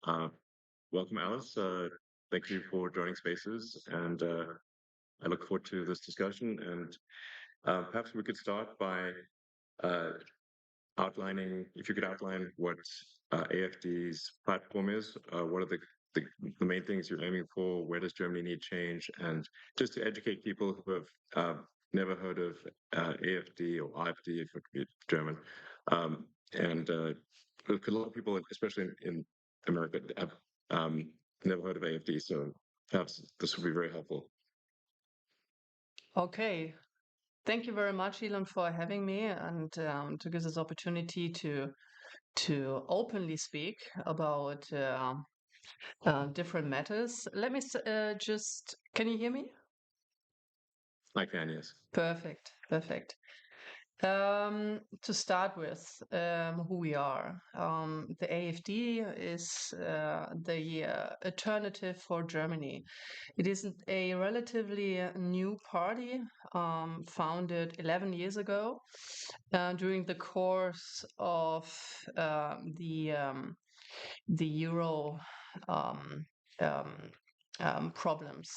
Uh, Welcome, Alice. Thank you for joining Spaces, and I look forward to this discussion. And perhaps we could start by uh, outlining, if you could outline what AFD's platform is, what are the, the main things you're aiming for, where does Germany need change, and just to educate people who have never heard of AFD or AfD, if it's German. And because a lot of people, especially in America, have never heard of AFD, so perhaps this will be very helpful. Okay. Thank you very much, Elon, for having me and to give this opportunity to openly speak about different matters. Let me just. Can you hear me? I can, yes. Perfect. Perfect. To start with, who we are. The AfD is the alternative for Germany. It is a relatively new party founded 11 years ago during the course of the Euro um, um, problems.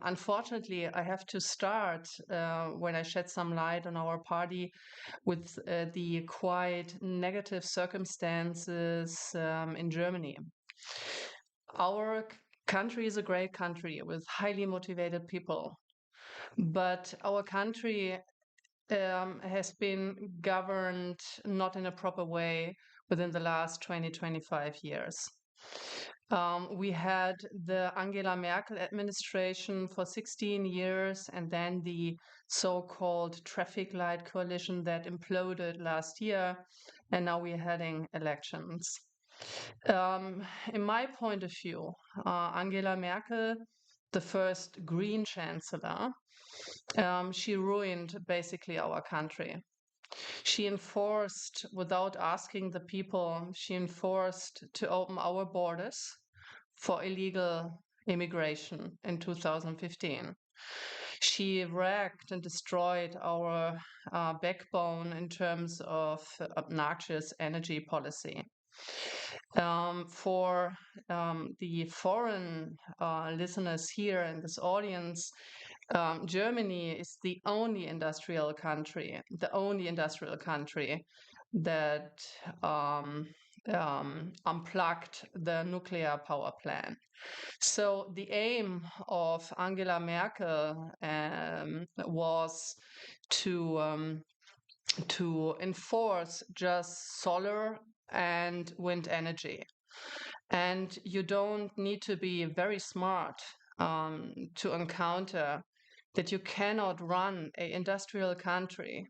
Unfortunately, I have to start when I shed some light on our party with the quite negative circumstances in Germany. Our country is a great country with highly motivated people, but our country has been governed not in a proper way within the last 25 years. We had the Angela Merkel administration for 16 years and then the so-called traffic light coalition that imploded last year, and now we're heading elections. In my point of view, Angela Merkel, the first Green Chancellor, she ruined basically our country. She enforced, without asking the people, she enforced to open our borders for illegal immigration in 2015. She wrecked and destroyed our backbone in terms of obnoxious energy policy. For the foreign listeners here in this audience, Germany is the only industrial country that unplugged the nuclear power plant. So the aim of Angela Merkel was to enforce just solar and wind energy. And you don't need to be very smart to encounter that you cannot run an industrial country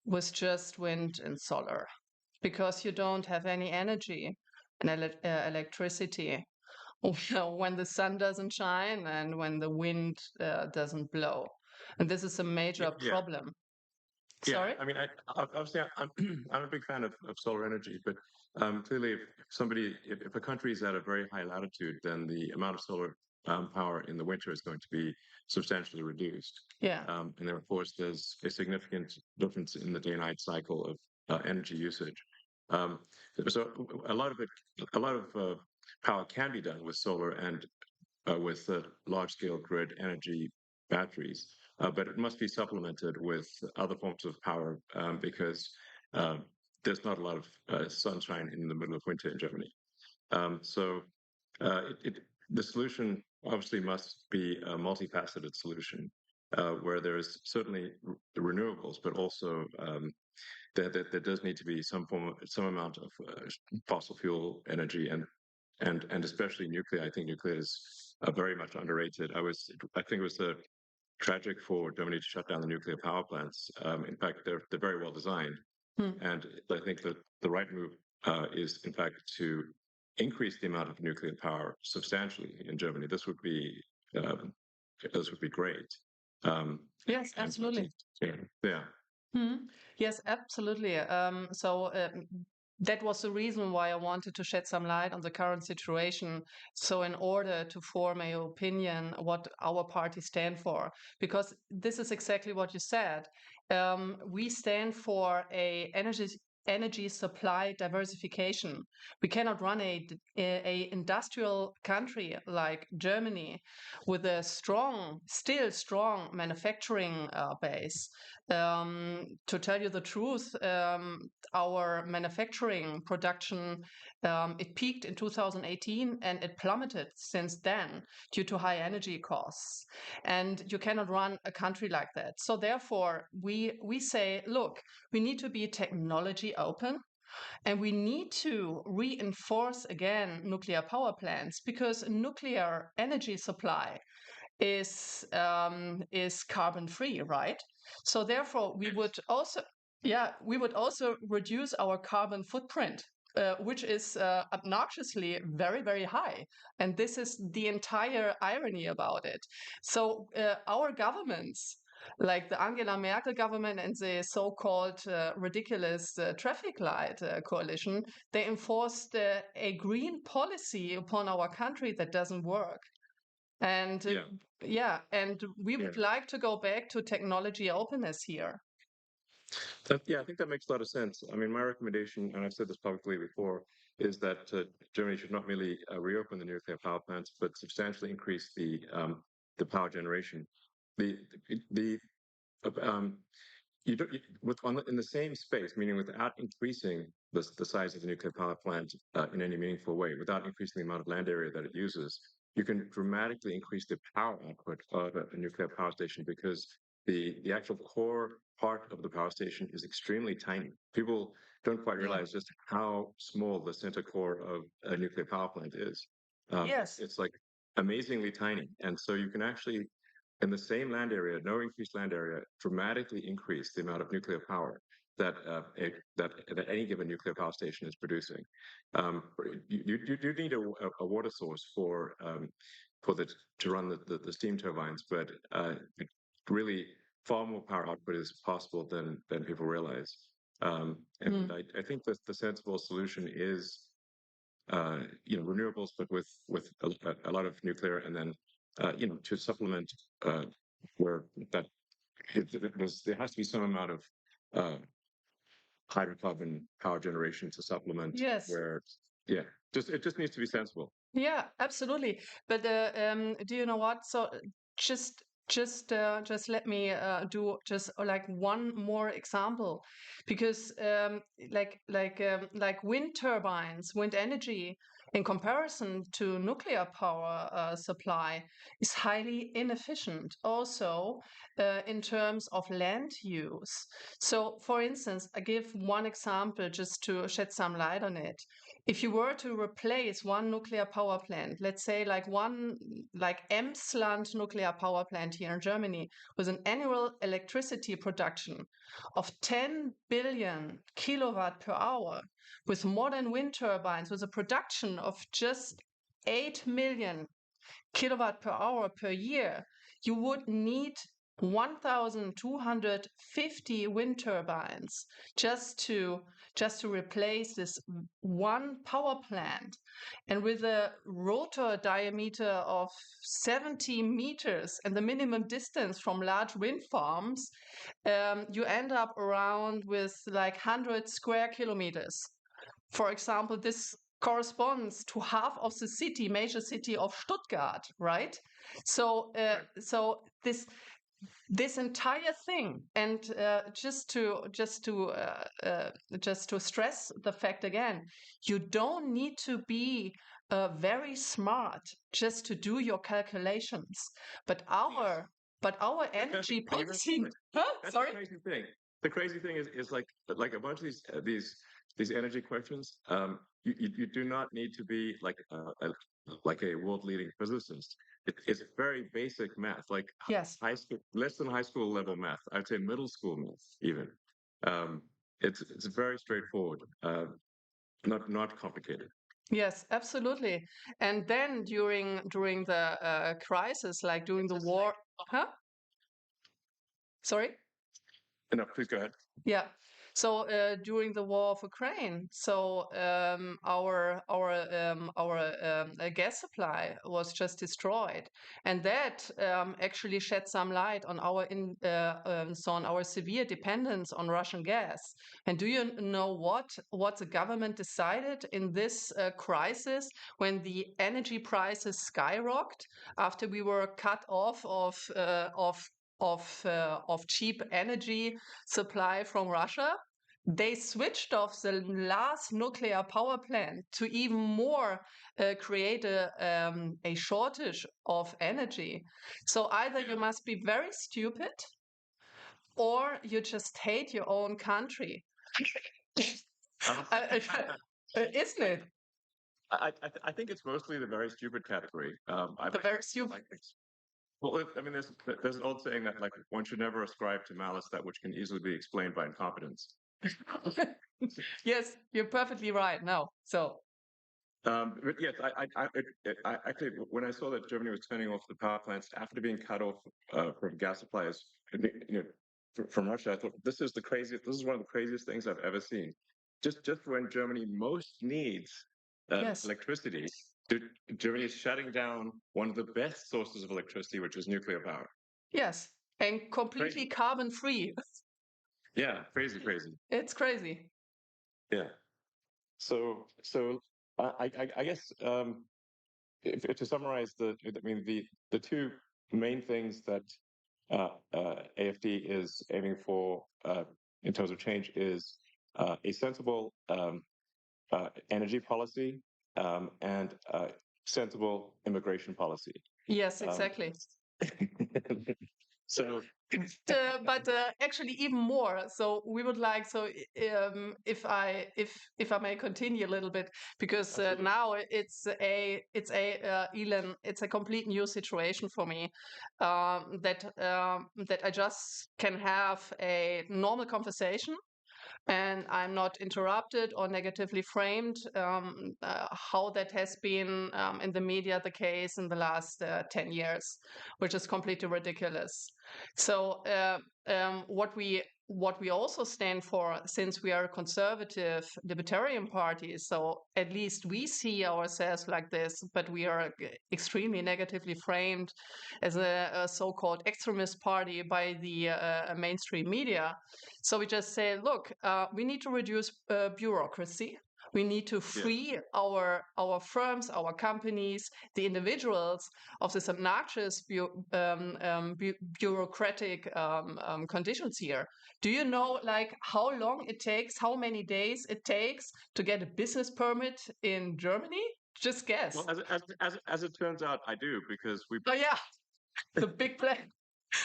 with just wind and solar because you don't have any energy and electricity when the sun doesn't shine and when the wind doesn't blow. And this is a Yeah, major yeah. problem. Yeah, Sorry? I mean, obviously, I'm a big fan of solar energy, but clearly, if a country is at a very high latitude, then the amount of solar power in the winter is going to be substantially reduced. Yeah. And then, of course, there's a significant difference in the day-night cycle of energy usage. Um, so a lot of power can be done with solar and with large-scale grid energy batteries. But it must be supplemented with other forms of power because uh, there's not a lot of sunshine in the middle of winter in Germany. So the solution obviously must be a multifaceted solution where there is certainly the renewables, but also there does need to be some amount of fossil fuel energy and especially nuclear. I think nuclear is very much underrated. I think it was tragic for Germany to shut down the nuclear power plants. In fact, they're very well designed, Hmm. and I think that the right move is, in fact, to increase the amount of nuclear power substantially in Germany. This would be great. Um, Yes, and I absolutely. think, yeah. Hmm. Yes, absolutely. That was the reason why I wanted to shed some light on the current situation. So, in order to form an opinion what our party stand for, because this is exactly what you said. We stand for a energy supply diversification. We cannot run a industrial country like Germany with a still strong manufacturing base. To tell you the truth, our manufacturing production, it peaked in 2018 and it plummeted since then due to high energy costs. And you cannot run a country like that. So therefore, we say, look, we need to be technology open, and we need to reinforce again nuclear power plants, because nuclear energy supply is carbon free, right? So therefore, we would also reduce our carbon footprint, which is obnoxiously very, very high. And this is the entire irony about it. So our governments, like the Angela Merkel government and the so-called ridiculous traffic light coalition, they enforced a green policy upon our country that doesn't work. And and we would like to go back to technology openness here. I think that makes a lot of sense. I mean, my recommendation, and I've said this publicly before, is that Germany should not merely reopen the nuclear power plants, but substantially increase the power generation. The the um, you don't in the same space, meaning without increasing the size of the nuclear power plant in any meaningful way, without increasing the amount of land area that it uses, you can dramatically increase the power output of a nuclear power station, because the actual core part of the power station is extremely tiny. People don't quite realize just how small the center core of a nuclear power plant is. Yes. It's like amazingly tiny, and so you can actually, in the same land area, no increased land area, dramatically increase the amount of nuclear power that that any given nuclear power station is producing. You need a water source for to run the steam turbines, but really far more power output is possible than people realize. And I think that the sensible solution is renewables, but with a lot of nuclear, and then to supplement where that there has to be some amount of hydrocarbon power generation to supplement. Yes. Where it just needs to be sensible. Yeah, absolutely. But do you know what? So just let me do just like one more example, because like wind turbines, wind energy, in comparison to nuclear power supply, is highly inefficient. Also, in terms of land use. So, for instance, I give one example just to shed some light on it. If you were to replace one nuclear power plant, let's say like Emsland nuclear power plant here in Germany, with an annual electricity production of 10 billion kilowatt per hour, with modern wind turbines, with a production of just 8 million kilowatt per hour per year, you would need 1,250 wind turbines just to replace this one power plant. And with a rotor diameter of 70 meters and the minimum distance from large wind farms, you end up around with like 100 square kilometers. For example, this corresponds to half of the major city of Stuttgart, right? So, this entire thing, and just to stress the fact again, you don't need to be very smart just to do your calculations, but our energy policy. That's Sorry. the crazy thing. The crazy thing is like a bunch of these energy questions. You do not need to be like a world leading physicist. It's very basic math, like Yes. high school, less than high school level math. I'd say middle school math even. It's very straightforward, not complicated. Yes, absolutely. And then during the crisis, like during the war, huh? Sorry? No, please go ahead. Yeah. So during the war of Ukraine, so our gas supply was just destroyed, and that actually shed some light on on our severe dependence on Russian gas. And do you know what the government decided in this crisis when the energy prices skyrocketed after we were cut off of cheap energy supply from Russia? They switched off the last nuclear power plant to even more create a shortage of energy. So either you must be very stupid or you just hate your own country. Isn't it? I think it's mostly the very stupid category. The very stupid. Well, I mean, there's an old saying that like one should never ascribe to malice that which can easily be explained by incompetence. Yes, you're perfectly right. No, so but yes, I actually, when I saw that Germany was turning off the power plants after being cut off from gas supplies, from Russia, I thought this is the craziest. This is one of the craziest things I've ever seen. Just when Germany most needs yes, electricity, Germany is shutting down one of the best sources of electricity, which is nuclear power. yes, and completely Crazy. carbon free. Yeah, crazy. It's crazy. Yeah. So I guess if to summarize I mean the two main things that AFD is aiming for in terms of change is a sensible energy policy and sensible immigration policy. Yes, Um, exactly. so But actually even more. So we would like if I may continue a little bit, because absolutely. now it's a complete new situation for me, that I just can have a normal conversation and I'm not interrupted or negatively framed, how that has been in the media the case in the last 10 years, which is completely ridiculous. So what we also stand for, since we are a conservative libertarian party, so at least we see ourselves like this, but we are extremely negatively framed as a so-called extremist party by the mainstream media. So we just say, look, we need to reduce bureaucracy. We need to free our firms, our companies, the individuals of this obnoxious bureaucratic conditions here. Do you know, like, how long it takes, how many days it takes to get a business permit in Germany? Just guess. Well, as it turns out, I do because we. Oh yeah, the big plan.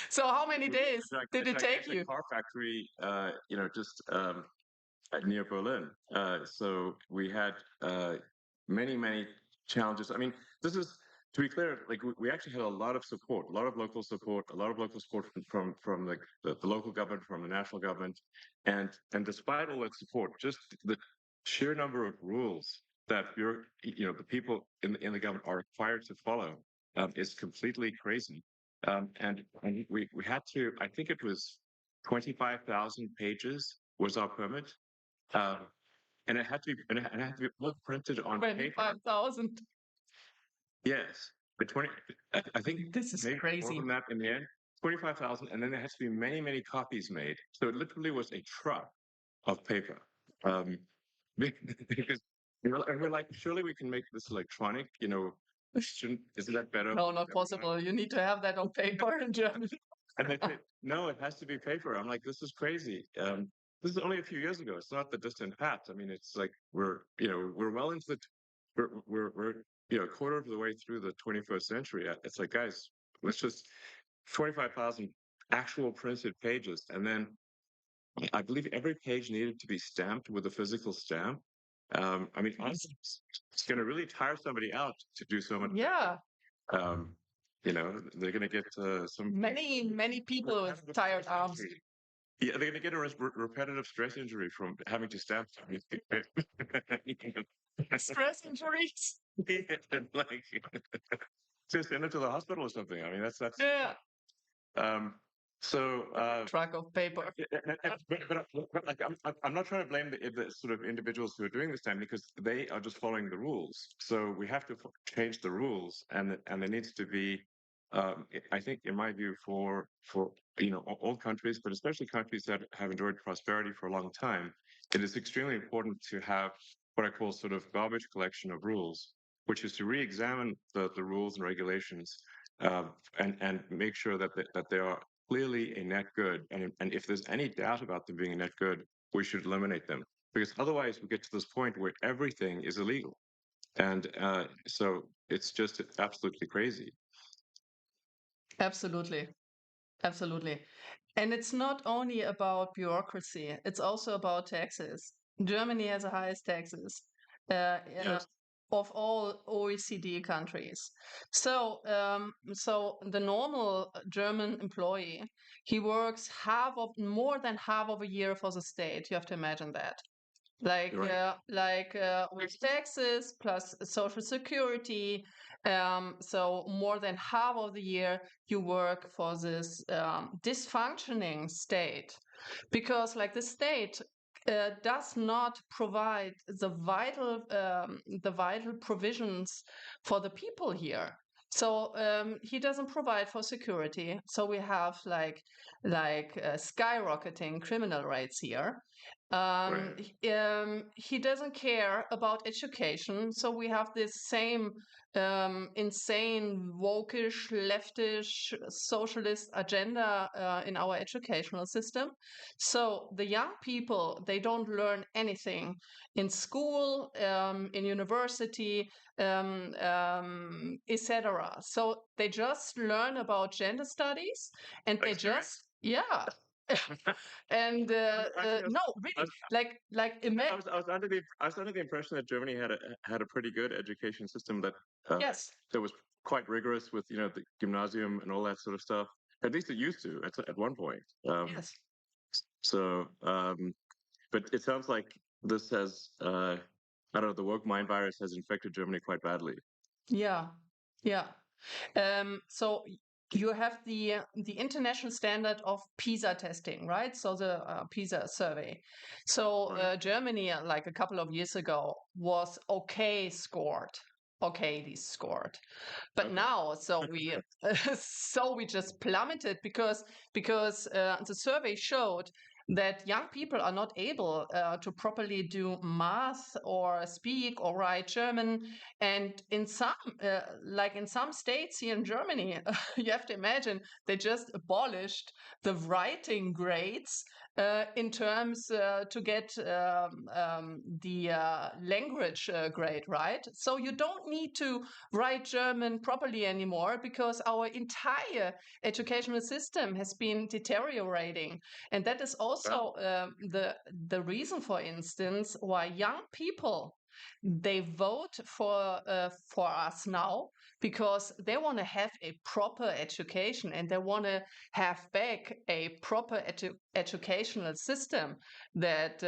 So how many days did it take you? A car factory, just near Berlin. So we had many challenges. I mean, this is to be clear. Like we actually had a lot of support, a lot of local support, from like the local government, from the national government, and despite all that support, just the sheer number of rules that the people in the government are required to follow is completely crazy. And we had to. I think it was 25,000 pages was our permit. Um, and it had to be all printed on paper. 25,000. Yes, but 20. I think This is maybe more crazy. than that in the end. 25,000, and then there has to be many copies made. So it literally was a truck of paper. Um, because we're like, surely we can make this electronic. Isn't that better? No, not possible. You need to have that on paper in Germany. And they say, no, it has to be paper. I'm like, this is crazy. This is only a few years ago. It's not the distant past. I mean, it's like we're well into we're a quarter of the way through the 21st century. It's like, guys, let's just 25,000 actual printed pages, and then I believe every page needed to be stamped with a physical stamp. I mean, honestly, it's going to really tire somebody out to do so much. Yeah. Um, they're going to get some Many people with tired arms. Yeah, they're going to get a repetitive stress injury from having to stamp something. Stress injuries. Like, just send it to the hospital or something. I mean, that's Yeah. um, So, truck of paper. like, I'm not trying to blame the sort of individuals who are doing this time because they are just following the rules. So we have to change the rules, and there needs to be, I think, in my view, for all countries, but especially countries that have enjoyed prosperity for a long time, it is extremely important to have what I call sort of garbage collection of rules, which is to re-examine the rules and regulations, uh, and make sure that they are clearly a net good. And if there's any doubt about them being a net good, we should eliminate them. Because otherwise, we get to this point where everything is illegal. And so it's just absolutely crazy. Absolutely. Absolutely. And it's not only about bureaucracy, it's also about taxes. Germany has the highest taxes Yes. of all OECD countries. So the normal German employee, he works more than half of a year for the state. You have to imagine that. You're right. With taxes plus social security, so more than half of the year you work for this dysfunctioning state, because like the state does not provide the vital provisions for the people here. So he doesn't provide for security. So we have skyrocketing criminal rates here. Right. He doesn't care about education. So we have this same insane, wokish, leftish, socialist agenda in our educational system. So the young people, they don't learn anything in school, in university, etc. So they just learn about gender studies, and they Experience. just, yeah. And Actually, no, I really, was, like I was under the impression that Germany had a pretty good education system uh, yes, that was quite rigorous with the gymnasium and all that sort of stuff. At least it used to at one point. yes, So, but it sounds like this has I don't know, the woke mind virus has infected Germany quite badly. yeah, yeah. So you have the international standard of PISA testing, right? So the PISA survey. So Right. Germany, like a couple of years ago, was okay scored. Okay, these scored. But Okay. now, so we just plummeted because the survey showed that young people are not able to properly do math or speak or write German. And in some states here in Germany, you have to imagine they just abolished the writing grades in terms to get the language grade, right? So you don't need to write German properly anymore because our entire educational system has been deteriorating. And that is Well, also the reason, for instance, why young people they vote for us now, because they want to have a proper education and they want to have back a proper educational system that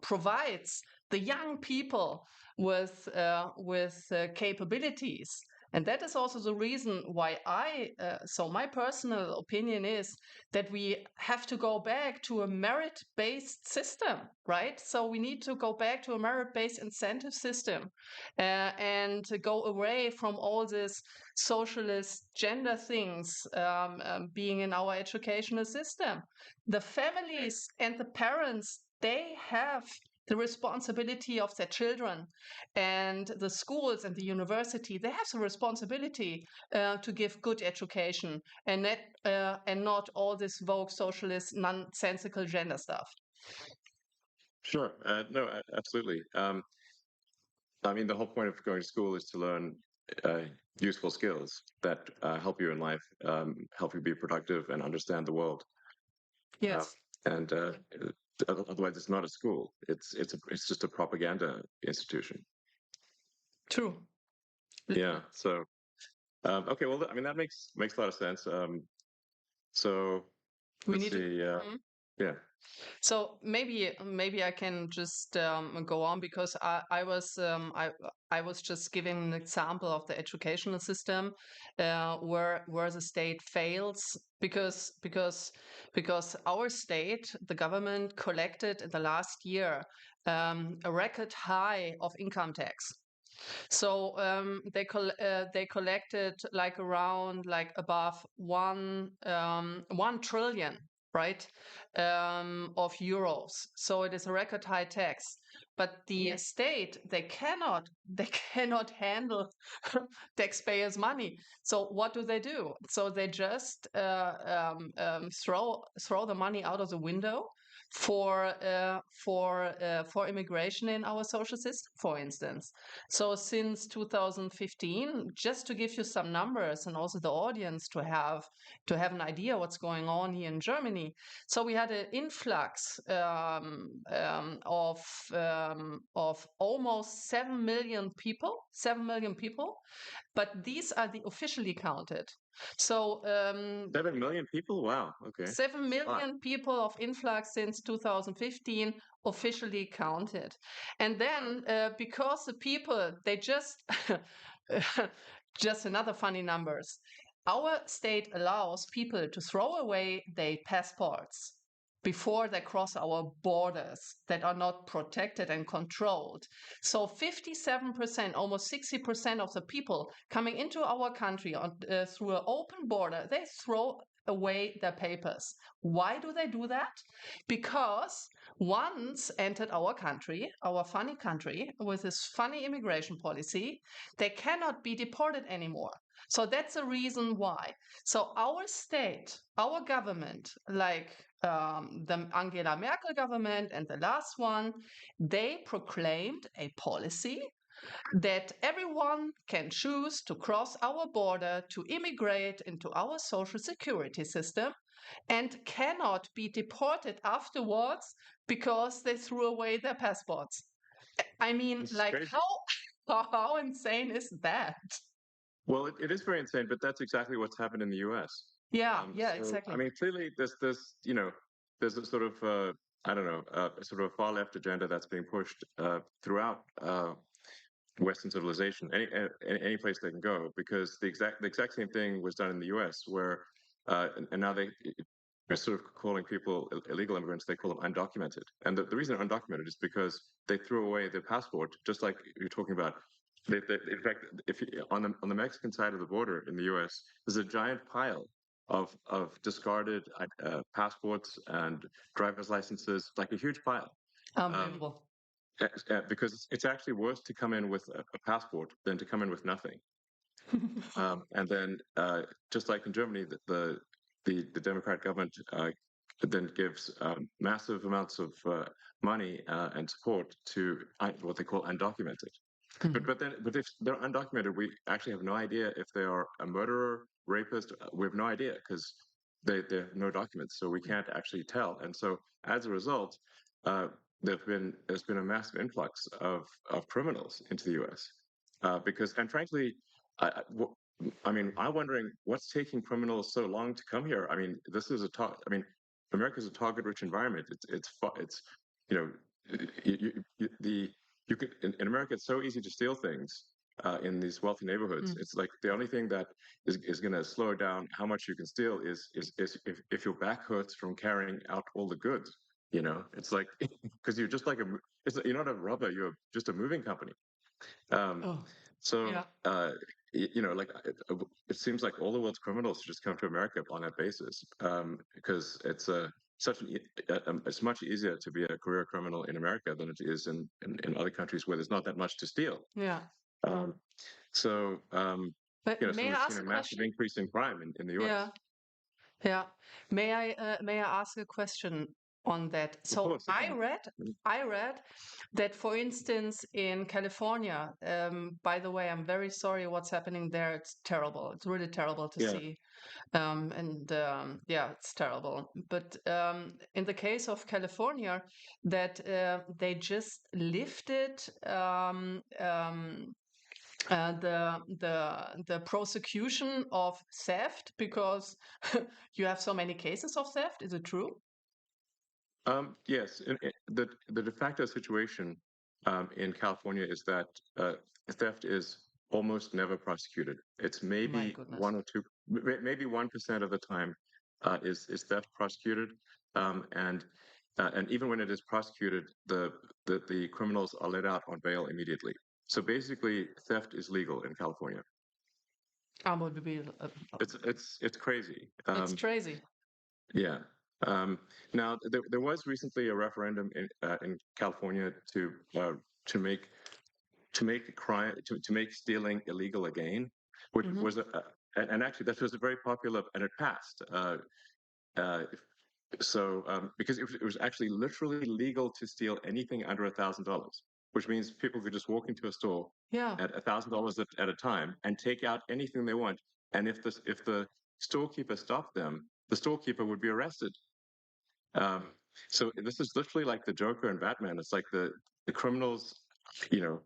provides the young people with capabilities. And that is also the reason why so my personal opinion is that we have to go back to a merit-based system, right? So we need to go back to a merit-based incentive system and to go away from all this socialist gender things being in our educational system. The families and the parents, they have the responsibility of their children, and the schools and the university, they have the responsibility to give good education and not all this vogue socialist nonsensical gender stuff. sure. No, absolutely. I mean, the whole point of going to school is to learn uh, useful skills that help you in life, help you be productive and understand the world. Uh, Yes, and otherwise, it's not a school. It's just a propaganda institution. true. Yeah. So okay. Well, I mean, that makes a lot of sense. So We let's need to. see. Mhm. Yeah. So maybe I can just go on because I was just giving an example of the educational system where the state fails because our state, the government, collected in the last year a record high of income tax. So they collected like around like above 1 trillion, right, of euros. So it is a record high tax. But the state they cannot handle taxpayers' money. So what do? So they just throw the money out of the window for immigration in our social system, for instance. So since 2015, just to give you some numbers and also the audience to have an idea what's going on here in Germany. So we had an influx of almost 7 million people, but these are the officially counted. So 7 million people? Wow. Okay. 7 That's a lot. million people of influx since 2015 officially counted. And then because the people, they just, just another funny numbers. Our state allows people to throw away their passports before they cross our borders that are not protected and controlled. So 57%, almost 60% of the people coming into our country through an open border, they throw away their papers. Why do they do that? Because once entered our country, our funny country, with this funny immigration policy, they cannot be deported anymore. So that's the reason why. So our state, our government, like the Angela Merkel government and the last one, they proclaimed a policy that everyone can choose to cross our border to immigrate into our social security system and cannot be deported afterwards because they threw away their passports. I mean, This is like crazy. how insane is that? Well, it is very insane, but that's exactly what's happened in the U.S. Yeah, So, I exactly. mean, clearly, there's a sort of, I don't know, a sort of far left agenda that's being pushed throughout Western civilization, any place they can go, because the exact same thing was done in the U.S., where and now they're sort of calling people illegal immigrants. They call them undocumented, and the reason they're undocumented is because they threw away their passport, just like you're talking about. In fact, if you, on the Mexican side of the border in the U.S., there's a giant pile of discarded passports and driver's licenses, like a huge pile. Um, Unbelievable. because it's actually worse to come in with a passport than to come in with nothing. And then, just like in Germany, the Democrat government then gives massive amounts of money and support to what they call undocumented. But if they're undocumented, we actually have no idea if they are a murderer, rapist. We have no idea because they have no documents, so we can't actually tell. And so as a result, uh, there's been a massive influx of criminals into the U.S. Because, and frankly, I mean, I'm wondering what's taking criminals so long to come here. I mean, this is I mean, America's a target-rich environment. It's you know, you could in America. It's so easy to steal things in these wealthy neighborhoods. It's like the only thing that is going to slow down how much you can steal is if your back hurts from carrying out all the goods. You know, it's like because you're just like you're not a robber. You're just a moving company. Um, Oh, so, yeah. like it seems like all the world's criminals just come to America on that basis, because it's it's much easier to be a career criminal in America than it is in other countries where there's not that much to steal. Yeah. Um, so, But so may we've I seen ask a a massive question? increase in crime in the Yeah. U.S. Yeah. May I ask a question on that? Of So course, sit down. I read that, for instance, in California, by the way, I'm very sorry what's happening there. It's terrible. It's really terrible to Yeah. see. And yeah, it's terrible. But in the case of California, that they just lifted the prosecution of theft because you have so many cases of theft. Is it true? Yes, the de facto situation in California is that theft is almost never prosecuted. It's My maybe goodness. 1 or 2, maybe 1% of the time is theft prosecuted, and even when it is prosecuted, the criminals are let out on bail immediately. So basically, theft is legal in California. Unbelievable. It's crazy. It's crazy. Yeah. Um, Now, there was recently a referendum in California uh, to make crime to make stealing illegal again, which Hmm. was and actually that was a very popular, and it passed. Uh, because it was actually literally legal to steal anything under $1,000, which means people could just walk into a store Yeah. at $1,000 at a time and take out anything they want. And if the storekeeper stopped them, the storekeeper would be arrested. Um, so this is literally like the Joker and Batman. It's like the criminals, you know,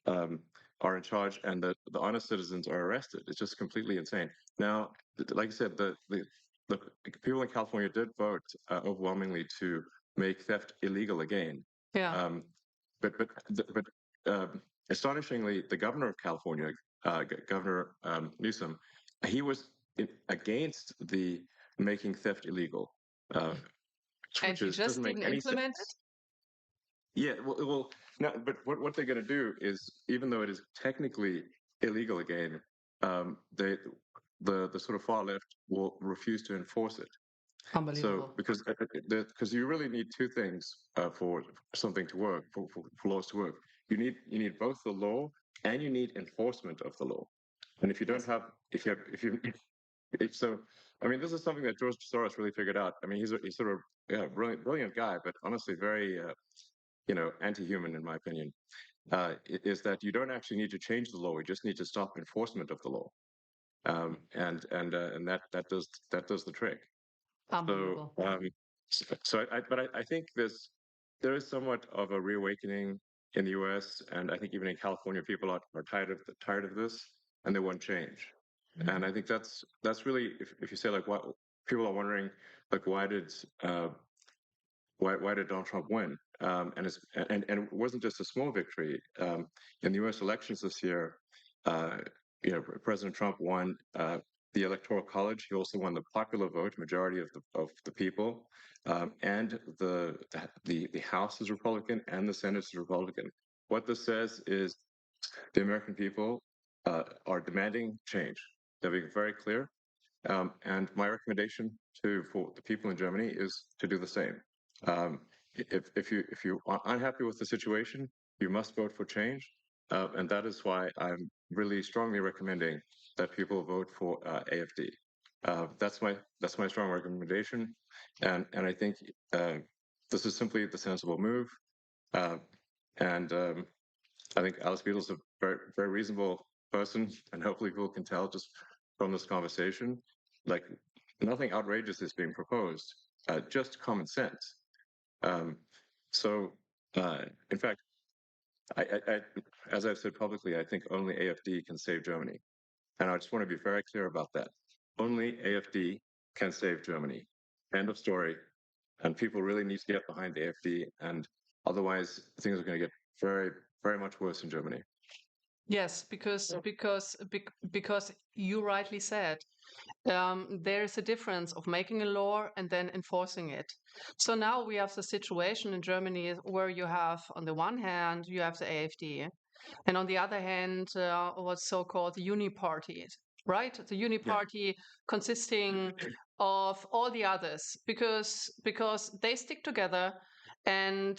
um, are in charge, and the honest citizens are arrested. It's just completely insane. Now, like I said, the people in California did vote overwhelmingly to make theft illegal again. Yeah. Um, but astonishingly, the governor of California, Governor Newsom, he was against the making theft illegal. Uh, And which he is just doesn't make didn't any implement it. sense. Yeah, well, no, but what they're going to do is, even though it is technically illegal again, they the sort of far left will refuse to enforce it. So Unbelievable. because you really need two things for something to work, for laws to work. You need both the law and you need enforcement of the law. And if you don't Yes. have, if you so, I mean, this is something that George Soros really figured out. I mean, he's sort of, yeah, brilliant guy, but honestly, very anti-human in my opinion. Is that you don't actually need to change the law; you just need to stop enforcement of the law, and that does the trick. So, Unbelievable. I think there is somewhat of a reawakening in the U.S., and I think even in California, people are tired of this, and they want change. And I think that's really, if you say, like, what people are wondering, like, uh, why did Donald Trump win? And it wasn't just a small victory. In the U.S. elections this year, uh, President Trump won the Electoral College. He also won the popular vote, majority of the people, and the House is Republican and the Senate is Republican. What this says is the American people are demanding change. They're being very clear. And my recommendation for the people in Germany is to do the same. Um, if you are unhappy with the situation, you must vote for change, and that is why I'm really strongly recommending that people vote for AFD. That's my strong recommendation, and I think this is simply the sensible move. Uh, and I think Alice Beadle is a very very reasonable person, and hopefully people can tell just from this conversation, like, nothing outrageous is being proposed, just common sense. Um, so, in fact, as I've said publicly, I think only AFD can save Germany, and I just want to be very clear about that. Only AFD can save Germany. End of story. And people really need to get behind AFD, and otherwise things are going to get very, very much worse in Germany. Yes, because you rightly said, there is a difference of making a law and then enforcing it. So now we have the situation in Germany where you have, on the one hand, you have the AfD, and on the other hand, what's so-called the Uni Party, right? The Uni Yeah. Party consisting of all the others, because they stick together, and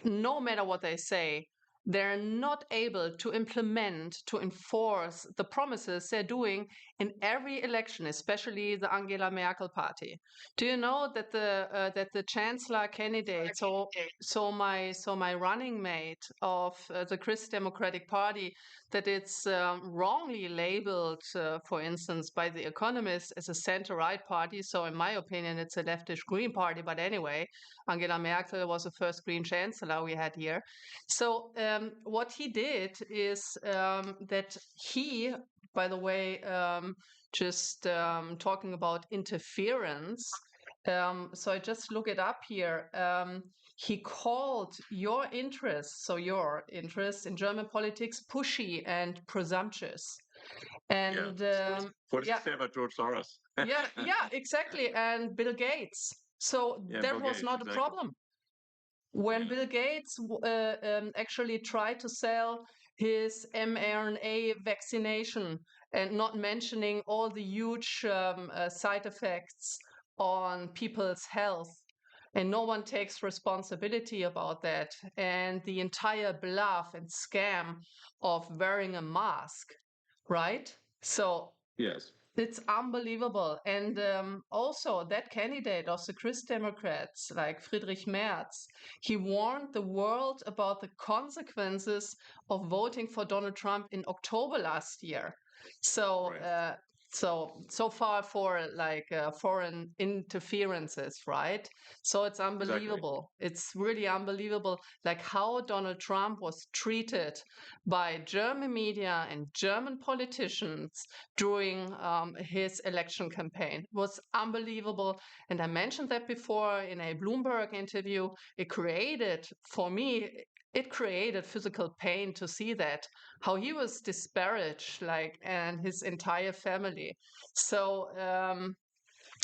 no matter what they say, they're not able to implement, to enforce the promises they're doing in every election, especially the Angela Merkel party. Do you know that the chancellor candidate, so my running mate of the Christ Democratic Party, that it's wrongly labeled, for instance, by the Economist as a center-right party. So in my opinion, it's a leftish Green party. But anyway, Angela Merkel was the first Green chancellor we had here. So what he did is that he, by the way, just talking about interference, So I just look it up here. He called your interests, so your interest in German politics, pushy and presumptuous. Yeah. And What does yeah, he say about George Soros? yeah, exactly. And Bill Gates. So Yeah, that Bill was Gates, not a exactly. problem. When Yeah. Bill Gates actually tried to sell his mRNA vaccination and not mentioning all the huge side effects on people's health, and no one takes responsibility about that, and the entire bluff and scam of wearing a mask, right? So Yes. it's unbelievable. And also, that candidate of the Christ Democrats, like Friedrich Merz, he warned the world about the consequences of voting for Donald Trump in October last year. So, Right. so far for like foreign interferences, right? So it's Exactly. unbelievable. It's really unbelievable, like how Donald Trump was treated by German media and German politicians during his election campaign. It was unbelievable. And I mentioned that before in a Bloomberg interview. It created, for me, it created physical pain to see that, how he was disparaged, like, and his entire family. So,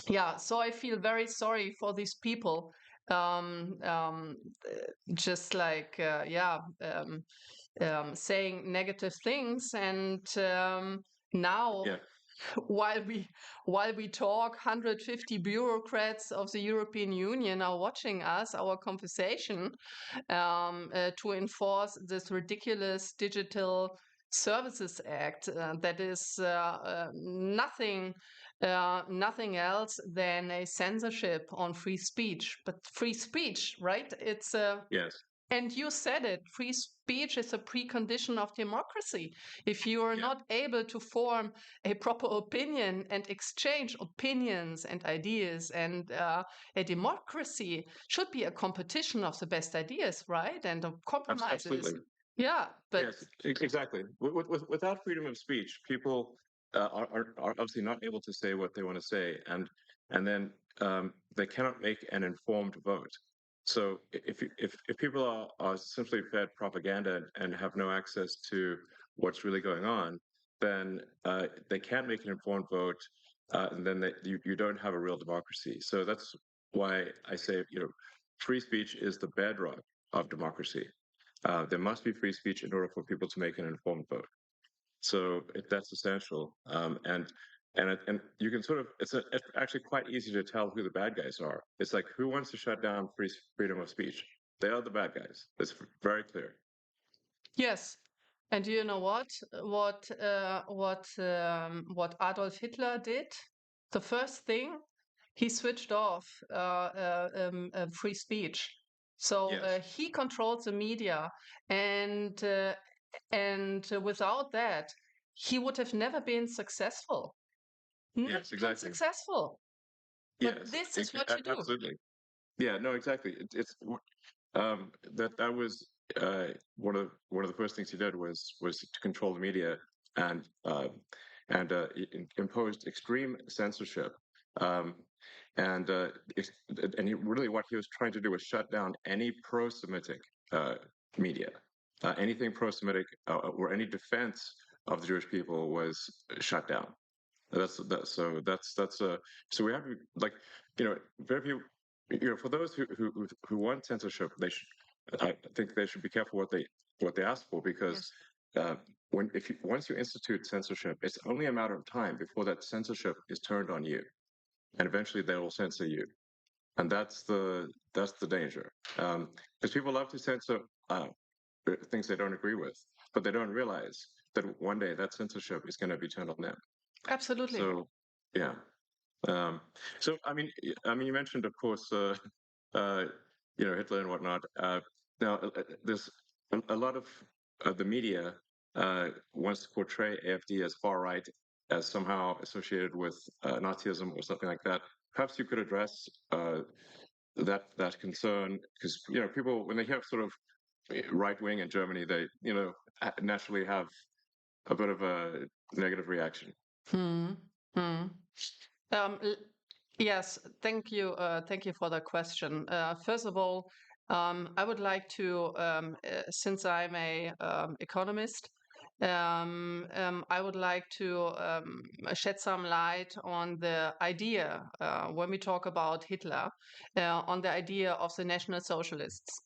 yeah, so I feel very sorry for these people. Um, um, just like, saying negative things. And now, Yeah. while we talk, 150 bureaucrats of the European Union are watching us, our conversation, to enforce this ridiculous Digital Services Act that is nothing else than a censorship on free speech. But free speech, right? It's Yes. and you said it, free speech is a precondition of democracy. If you are Yeah. not able to form a proper opinion and exchange opinions and ideas, and a democracy should be a competition of the best ideas, right? And of compromises. Absolutely. Yeah, but Yes, exactly. Without freedom of speech, people are obviously not able to say what they want to say, and then they cannot make an informed vote. So if people are simply fed propaganda and have no access to what's really going on, then they can't make an informed vote, and then you don't have a real democracy. So that's why I say, free speech is the bedrock of democracy. There must be free speech in order for people to make an informed vote. So that's essential. And you can sort of it's actually quite easy to tell who the bad guys are. It's like, who wants to shut down freedom of speech? They are the bad guys. It's very clear. yes. And do you know what? What Adolf Hitler did? The first thing, he switched off free speech. So Yes. he controlled the media, and without that, he would have never been successful. Never Yes. been Exactly. successful. But Yes. this is what you do. Absolutely. Yeah. No. Exactly. That was one of the first things he did was to control the media and imposed extreme censorship. Um, and and what he was trying to do was shut down any pro-Semitic uh, media, anything pro-Semitic or any defense of the Jewish people was shut down. So we have to, like, very few, for those who want censorship, I think they should be careful what they ask for, because Yes. uh, once you institute censorship, it's only a matter of time before that censorship is turned on you, and eventually they will censor you, and that's the danger. Because people love to censor things they don't agree with, but they don't realize that one day that censorship is going to be turned on them. Absolutely. So, yeah. Um, so you mentioned, of course, uh, Hitler and whatnot. Now, there's a lot of the media wants to portray AfD as far right, as somehow associated with Nazism or something like that. Perhaps you could address that concern, because people, when they hear sort of right wing in Germany, they naturally have a bit of a negative reaction. Hmm. Hmm. Um, l- Yes, thank you for the question. First of all, I would like to, since I'm a economist, I would like to shed some light on the idea when we talk about Hitler, on the idea of the National Socialists.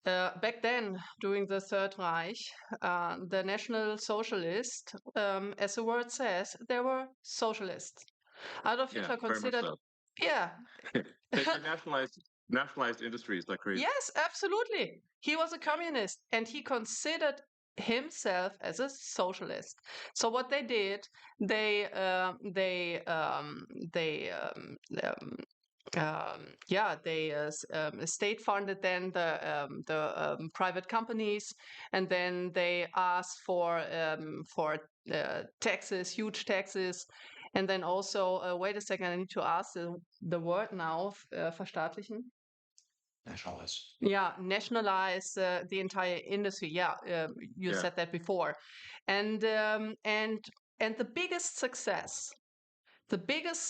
Back then, during the Third Reich, the National Socialists, as the word says, they were socialists. Adolf Yeah, Hitler very much considered, so. yeah, They nationalized industries like crazy. yes, absolutely. He was a communist and he considered himself as a socialist. So what they did, they yeah, they state funded then the private companies, and then they asked for taxes, huge taxes, and then also wait a second, I need to ask the word now, verstaatlichen. Nationalized. Yeah, nationalize the entire industry. Yeah, you Yeah, said that before, and the biggest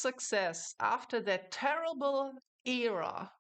success after that terrible era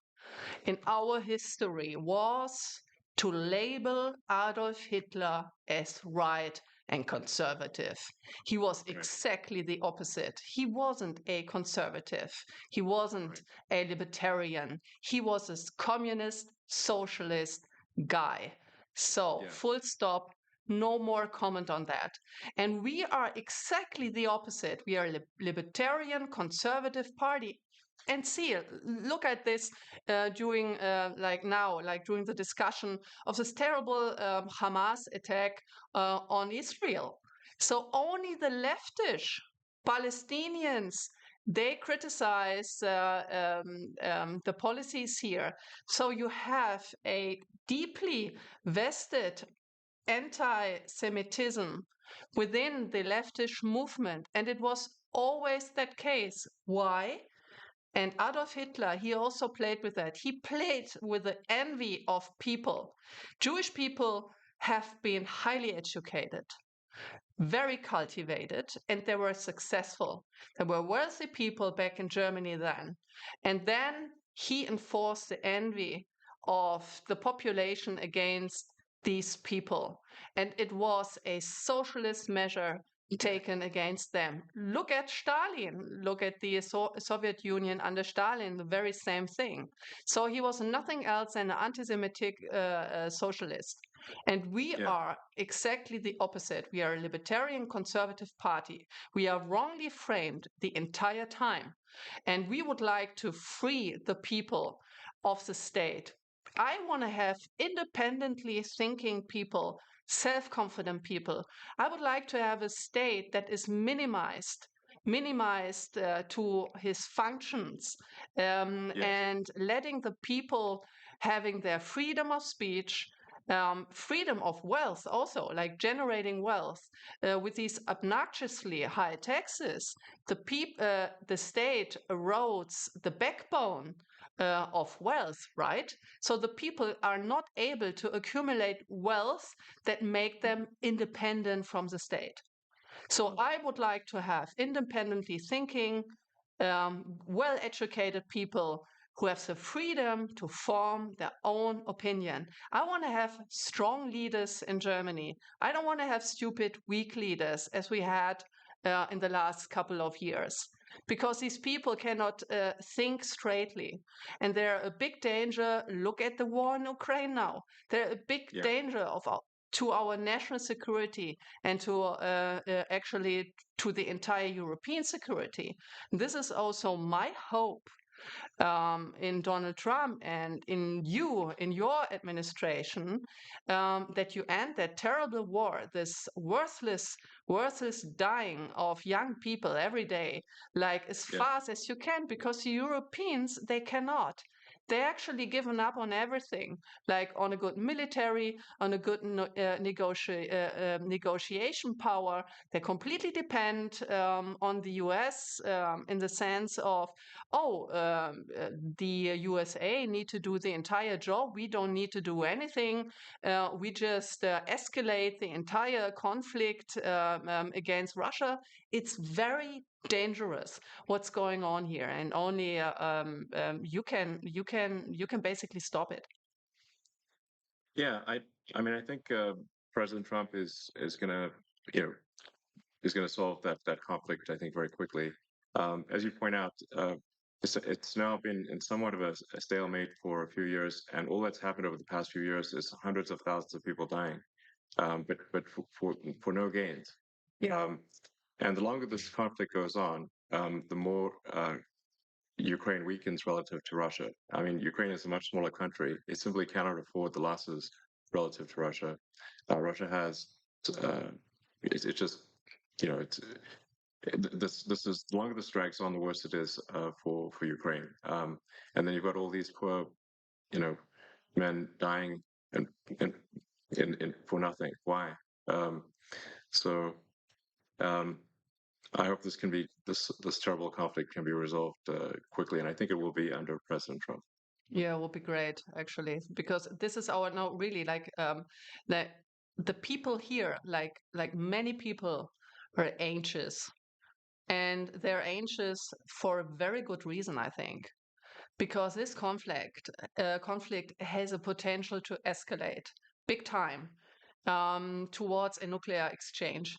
in our history was to label Adolf Hitler as right and conservative. He was right, exactly the opposite. He wasn't a conservative. He wasn't right. a libertarian. He was a communist, socialist guy. So, Yeah, full stop. No more comment on that. And we are exactly the opposite. We are a libertarian, conservative party. And see, look at this during like now, like during the discussion of this terrible Hamas attack on Israel. So only the leftish Palestinians, they criticize the policies here. So you have a deeply vested anti-Semitism within the leftish movement, and it was always that case. Why? And Adolf Hitler, he also played with that. He played with the envy of people. Jewish people have been highly educated, very cultivated, and they were successful. There were wealthy people back in Germany then. And then he enforced the envy of the population against these people. And it was a socialist measure taken against them. Look at Stalin. Look at the Soviet Union under Stalin, the very same thing. So he was nothing else than an anti-Semitic socialist. And we yeah, are exactly the opposite. We are a libertarian conservative party. We are wrongly framed the entire time. And we would like to free the people of the state. I want to have independently thinking people, self-confident people. I would like to have a state that is minimized to his functions, yes, and letting the people having their freedom of speech, freedom of wealth, also like generating wealth. With these obnoxiously high taxes, the state erodes the backbone of wealth, right? So the people are not able to accumulate wealth that make them independent from the state. So I would like to have independently thinking, well-educated people who have the freedom to form their own opinion. I want to have strong leaders in Germany. I don't want to have stupid, weak leaders as we had in the last couple of years, because these people cannot think straightly. And they're a big danger. Look at the war in Ukraine now. They're a big yeah, danger to our national security and to actually to the entire European security. This is also my hope in Donald Trump and in you, in your administration, that you end that terrible war, this worthless dying of young people every day, like as yeah, fast as you can, because the Europeans, they cannot. They actually given up on everything, like on a good military, on a good negotiation power. They completely depend on the US in the sense of, oh, the USA need to do the entire job. We don't need to do anything. We just escalate the entire conflict against Russia. It's very dangerous what's going on here, and only you can basically stop it. Yeah, I mean, I think President Trump is gonna, you know, is gonna solve that conflict, I think, very quickly. As you point out, it's now been in somewhat of a stalemate for a few years, and all that's happened over the past few years is hundreds of thousands of people dying, but for no gains. Yeah. And the longer this conflict goes on, the more Ukraine weakens relative to Russia. I mean, Ukraine is a much smaller country. It simply cannot afford the losses relative to Russia. Russia has, it's just, you know, this is the longer this drags on, the worse it is for Ukraine. And then you've got all these poor, you know, men dying and and for nothing. Why? Um, so. Um, I hope this terrible conflict can be resolved quickly, and I think it will be under President Trump. Yeah, it would be great actually, because this is our no really like the people here, like many people are anxious, and they're anxious for a very good reason, I think, because this conflict has a potential to escalate big time towards a nuclear exchange.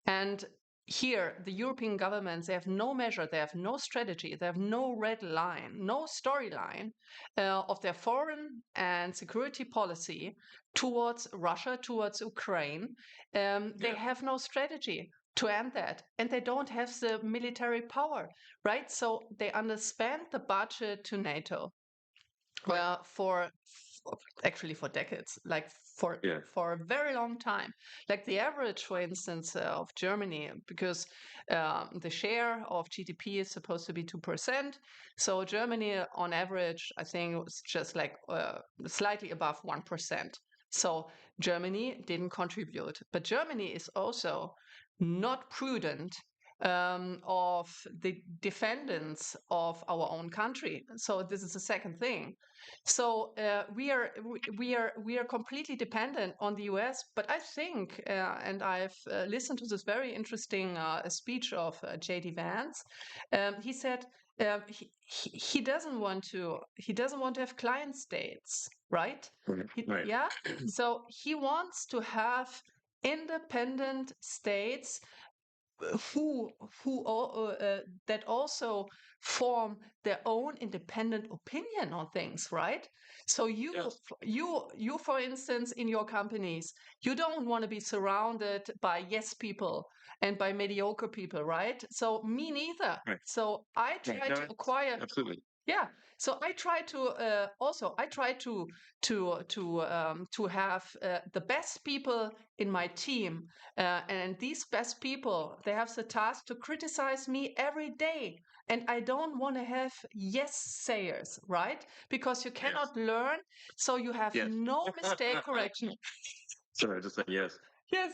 And here, the European governments, they have no measure, they have no strategy, they have no red line, no storyline of their foreign and security policy towards Russia, towards Ukraine. They have no strategy to end that, and they don't have the military power, right? So they underspend the budget to NATO actually for decades, like Yeah, for a very long time. Like the average, for instance, of Germany, because the share of GDP is supposed to be 2%. So Germany, on average, I think was just like slightly above 1%. So Germany didn't contribute, but Germany is also not prudent of the defendants of our own country. So this is the second thing. So we are completely dependent on the US. But I think, and I've listened to this very interesting speech of J.D. Vance. He said he doesn't want to have client states, right? right. Yeah. So he wants to have independent states who that also form their own independent opinion on things, right? So Yes. you for instance, in your companies, you don't want to be surrounded by yes people and by mediocre people, right? So me neither. Right. So I Right. try No, to acquire. absolutely. Yeah. So I try to also I try to have the best people in my team, and these best people, they have the task to criticize me every day, and I don't want to have yes sayers, right? Because you Yes. cannot learn, so you have Yes. no mistake correction. Sorry, I just said yes. Yes.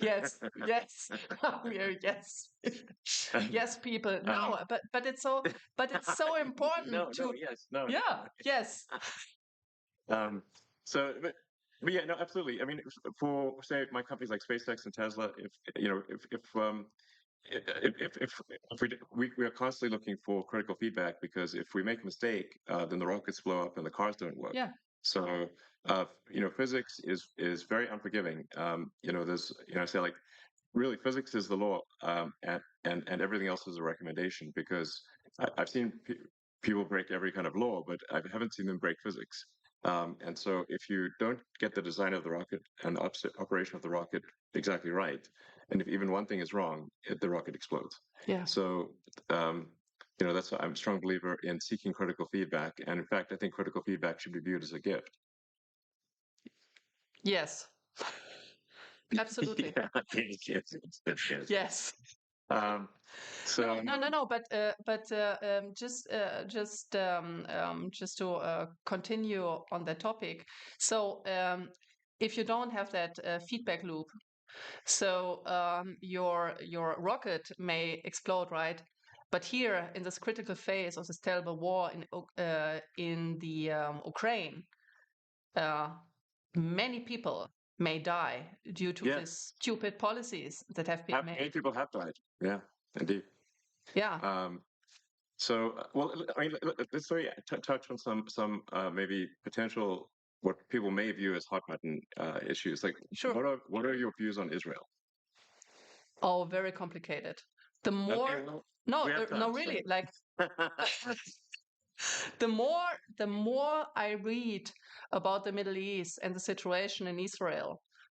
Yes, yes, yeah, yes, yes, people. Um, No, but it's so important no, to, yes, no. yeah, yes, Um, but yeah, no, absolutely. I mean, for say my companies like SpaceX and Tesla, if you know, if we are constantly looking for critical feedback, because if we make a mistake, then the rockets blow up and the cars don't work. yeah, So you know, physics is very unforgiving. You know, there's, you know, I say, like, really, physics is the law, and everything else is a recommendation, because I've seen people break every kind of law, but I haven't seen them break physics. And so if you don't get the design of the rocket and the operation of the rocket exactly right, and if even one thing is wrong, the rocket explodes. yeah, So, um, you know, that's, I'm a strong believer in seeking critical feedback. And in fact, I think critical feedback should be viewed as a gift. yes, absolutely, Yeah, yes. yes. Um, No, so, no, no, no. But just to continue on that topic. So if you don't have that feedback loop, so your rocket may explode, right? But here in this critical phase of this terrible war in the Ukraine, uh, many people, may die due to these Yes, stupid policies that have been many made. people have died. Yeah, indeed. Yeah, Um, so, well, I mean, let's maybe touch on some maybe potential what people may view as hot button issues. Like, sure. what are your views on Israel? Oh, very complicated. The Okay, more, well, no, we have no, time. So, really, like the more I read about the Middle East and the situation in Israel,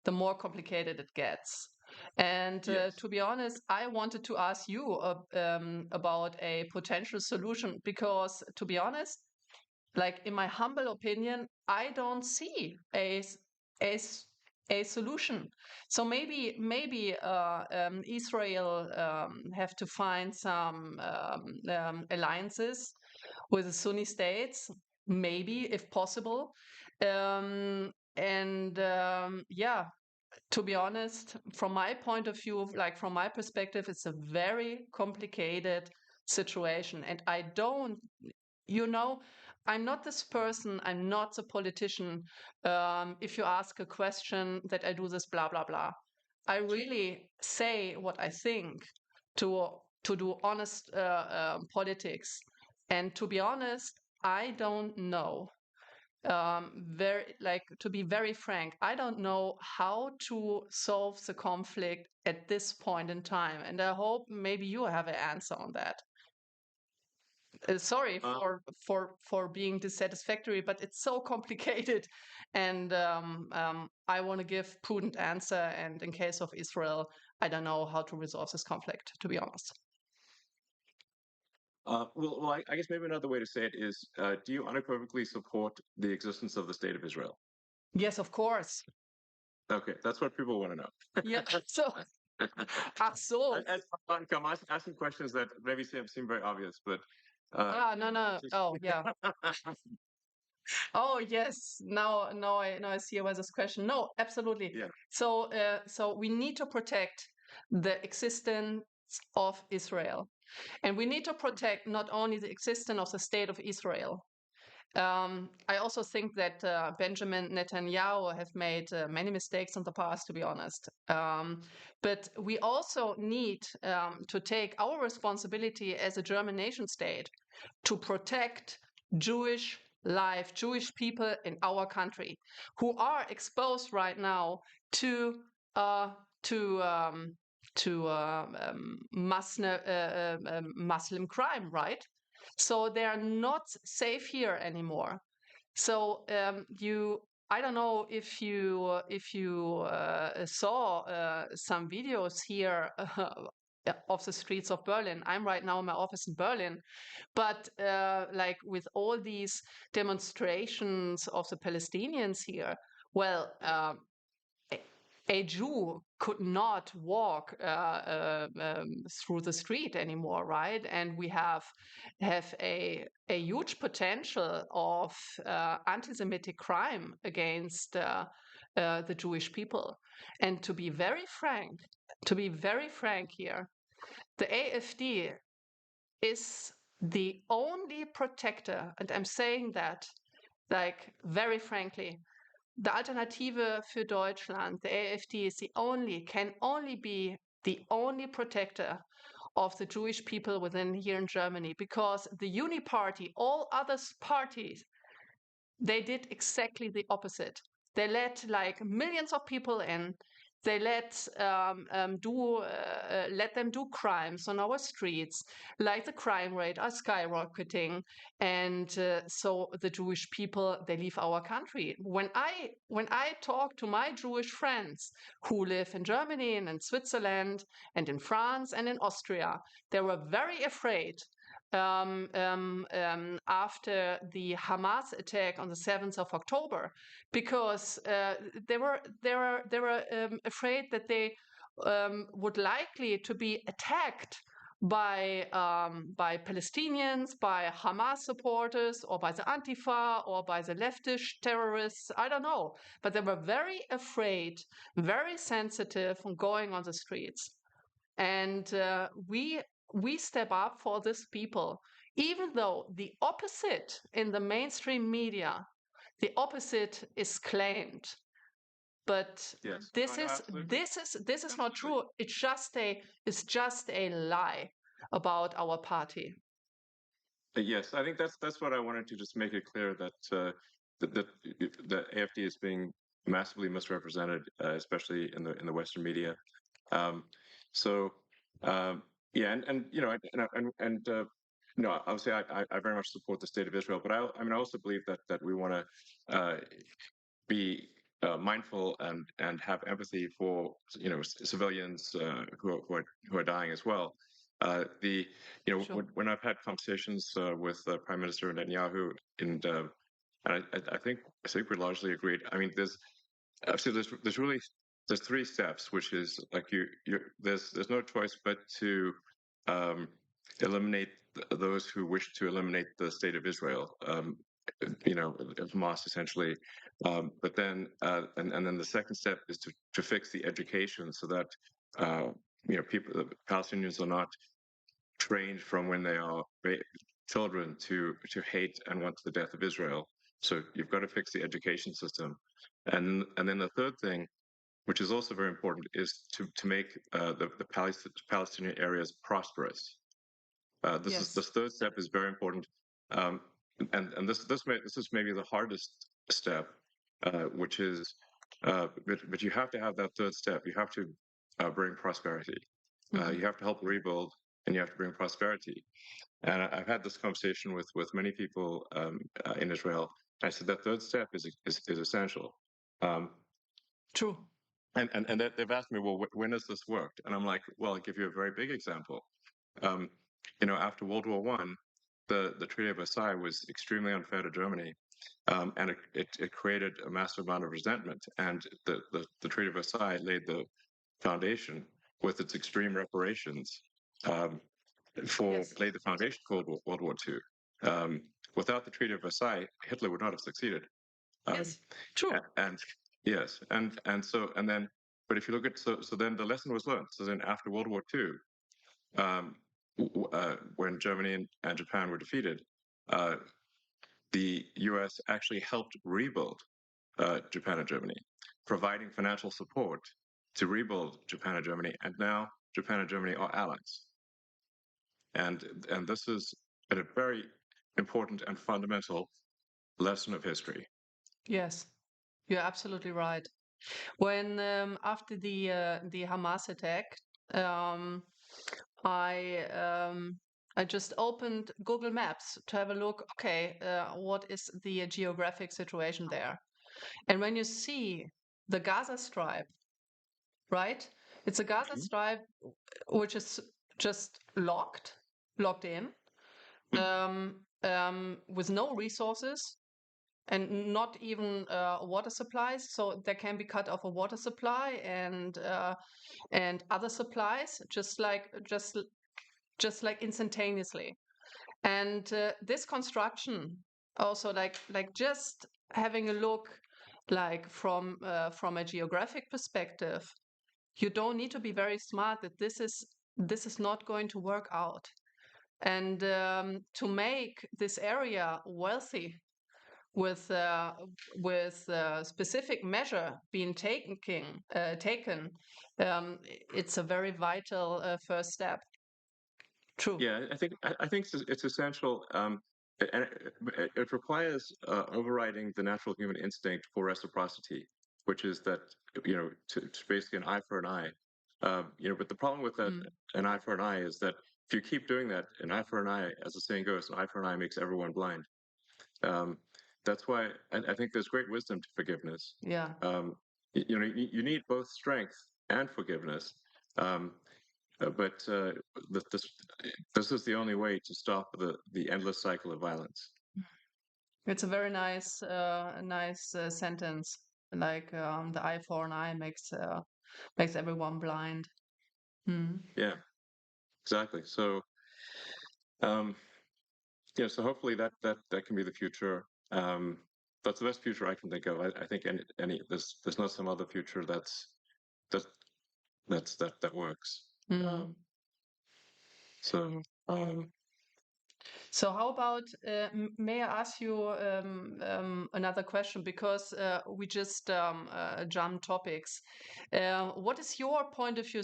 the more complicated it gets. And yes. to be honest, I wanted to ask you about a potential solution because, to be honest, like in my humble opinion, I don't see a s- a solution. So maybe Israel have to find some alliances with the Sunni states, maybe if possible. And yeah, to be honest, from my point of view, like from my perspective, it's a very complicated situation, and I don't, you know, I'm not this person, I'm not a politician. If you ask a question that I do this blah blah blah, I really say what I think to do honest politics. And to be honest, I don't know. Very like to be very frank, I don't know how to solve the conflict at this point in time, and I hope maybe you have an answer on that. Sorry Uh, for being dissatisfactory, but it's so complicated, and I want to give prudent answer. And in case of Israel, I don't know how to resolve this conflict, to be honest. I guess maybe another way to say it is, do you unequivocally support the existence of the state of Israel? Yes, of course. Okay, that's what people want to know. Yeah. So, ach so. I'm asking questions that maybe seem very obvious, but uh, No, no. just Oh, yeah. Oh yes, now I see where this question. No, absolutely. yeah. So we need to protect the existence of Israel, and we need to protect not only the existence of the state of Israel. I also think that Benjamin Netanyahu have made many mistakes in the past, to be honest. But we also need to take our responsibility as a German nation state to protect Jewish life, Jewish people in our country who are exposed right now to uh, to um, Muslim crime, right? So they are not safe here anymore. So I don't know if you saw some videos here of the streets of Berlin. I'm right now in my office in Berlin, but like with all these demonstrations of the Palestinians here, well, a a Jew could not walk through the street anymore, right? And we have a huge potential of anti-Semitic crime against the Jewish people. And to be very frank here, the AfD is the only protector, and I'm saying that like very frankly, the Alternative für Deutschland, the AfD, is can only be the only protector of the Jewish people within here in Germany, because the Uni Party, all other parties, they did exactly the opposite. They let like millions of people in. They let them do crimes on our streets, like the crime rate are skyrocketing, and so the Jewish people, they leave our country. When I talk to my Jewish friends who live in Germany and in Switzerland and in France and in Austria, they were very afraid after the Hamas attack on the 7th of October, because they were afraid that they would likely to be attacked by Palestinians, by Hamas supporters, or by the Antifa, or by the leftist terrorists. I don't know, but they were very afraid, very sensitive on going on the streets. And we step up for these people, even though the opposite in the mainstream media, the opposite is claimed. But Yes. No, this no, is absolutely. this is this is not Absolutely. true. It's just a lie about our party. Yes, I think that's what I wanted to just make it clear that the AFD is being massively misrepresented, especially in the Western media. Um, so yeah, and you know, you know, obviously, I very much support the state of Israel, but I mean, I also believe that we want to be mindful and have empathy for civilians who are dying as well. The Sure. when I've had conversations with Prime Minister Netanyahu, and I think we're largely agreed. I mean, so there's three steps, which is like there's no choice but to um, eliminate those who wish to eliminate the state of Israel. Hamas essentially. But then and then the second step is to fix the education so that uh, people, the Palestinians, are not trained from when they are children to hate and want the death of Israel. So you've got to fix the education system, and then the third thing, which is also very important, is to make the Palestinian areas prosperous. Yes. This third step is very important, um, and this is maybe the hardest step, which is but you have to have that third step. You have to bring prosperity. Hmm. You have to help rebuild, and you have to bring prosperity. And I've had this conversation with many people in Israel. I said that third step is essential. Um, True. and they've asked me, well, when has this worked? And I'm like, well, I'll give you a very big example. Um, After World War One, the Treaty of Versailles was extremely unfair to Germany, and it created a massive amount of resentment. And the Treaty of Versailles laid the foundation with its extreme reparations um, Yes. laid the foundation for World War Two. Um, Without the Treaty of Versailles, Hitler would not have succeeded. Um, Yes. True. and yes, and then, but if you look at so then the lesson was learned. So then after World War Two, um, when Germany and Japan were defeated, uh, the U.S. actually helped rebuild Japan and Germany, providing financial support to rebuild Japan and Germany. And now Japan and Germany are allies. And this is a very important and fundamental lesson of history. Yes. You're absolutely right. When after the Hamas attack, um, I um, I just opened Google Maps to have a look. Okay, what is the geographic situation there? And when you see the Gaza Strip, right? It's a Gaza Mhm. Strip which is just locked in, with no resources and not even water supplies. So there can be cut off a water supply and other supplies, just like instantaneously. And this construction also like just having a look like from a geographic perspective, you don't need to be very smart that this is not going to work out. And to make this area wealthy with specific measure being taken, it's a very vital first step. True. Yeah, I think it's essential, and it requires overriding the natural human instinct for reciprocity, which is that to basically an eye for an eye. But the problem with that Mm. an eye for an eye is that if you keep doing that, an eye for an eye, as the saying goes, an eye for an eye makes everyone blind. Um, that's why I think there's great wisdom to forgiveness. Yeah. You need both strength and forgiveness. Um, but this this is the only way to stop the endless cycle of violence. It's a very nice sentence. Like the eye for an eye makes everyone blind. Mm. Yeah, exactly. So um, so hopefully that can be the future. That's the best future I can think of. I think any there's not some other future that that works. Mm. Um, so um, So how about, may I ask you another question? Because we just jumped topics. What is your point of view?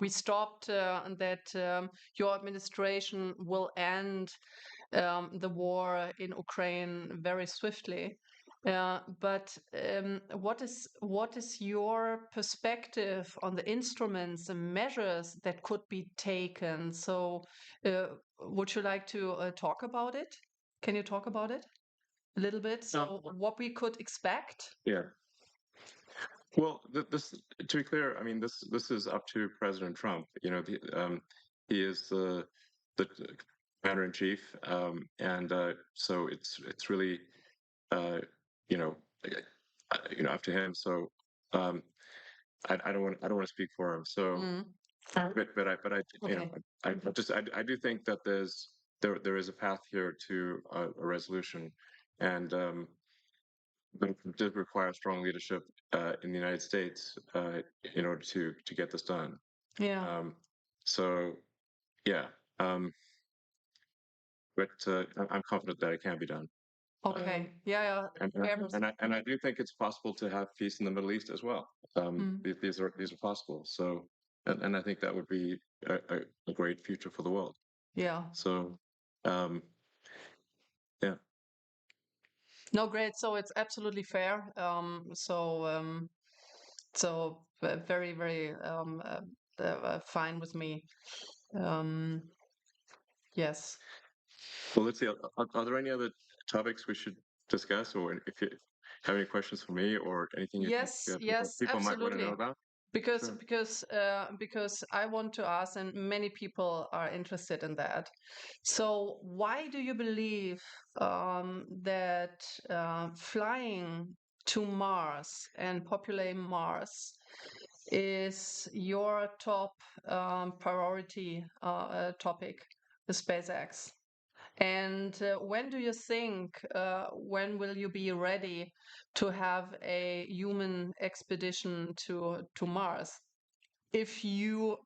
We stopped that your administration will end the war in Ukraine very swiftly. But what is your perspective on the instruments and measures that could be taken? So, would you like to talk about it? Can you talk about it a little bit? So, what we could expect? Yeah. Well, this to be clear, I mean this is up to President Trump. He is the commander in chief, and so it's really uh, you know up to him. So um, I don't want to speak for him. So, Mm, but I okay. I do think that there is a path here to a resolution, and but it does require strong leadership in the United States in order to get this done. Yeah. Um, so yeah, um, but I'm confident that it can be done. Okay. Yeah. Yeah. And I do think it's possible to have peace in the Middle East as well. Mm, These are possible. So and I think that would be a great future for the world. yeah. So um, yeah. No, great. So it's absolutely fair. Very, very fine with me. Um, yes. Well, let's see. Are there any other topics we should discuss, or if you have any questions for me, or anything you think Yes, yes, people might want to know absolutely. about? Because Sure. because I want to ask, and many people are interested in that. So why do you believe that flying to Mars and populating Mars is your top priority topic, the SpaceX? And when do you think, when will you be ready to have a human expedition to Mars? If you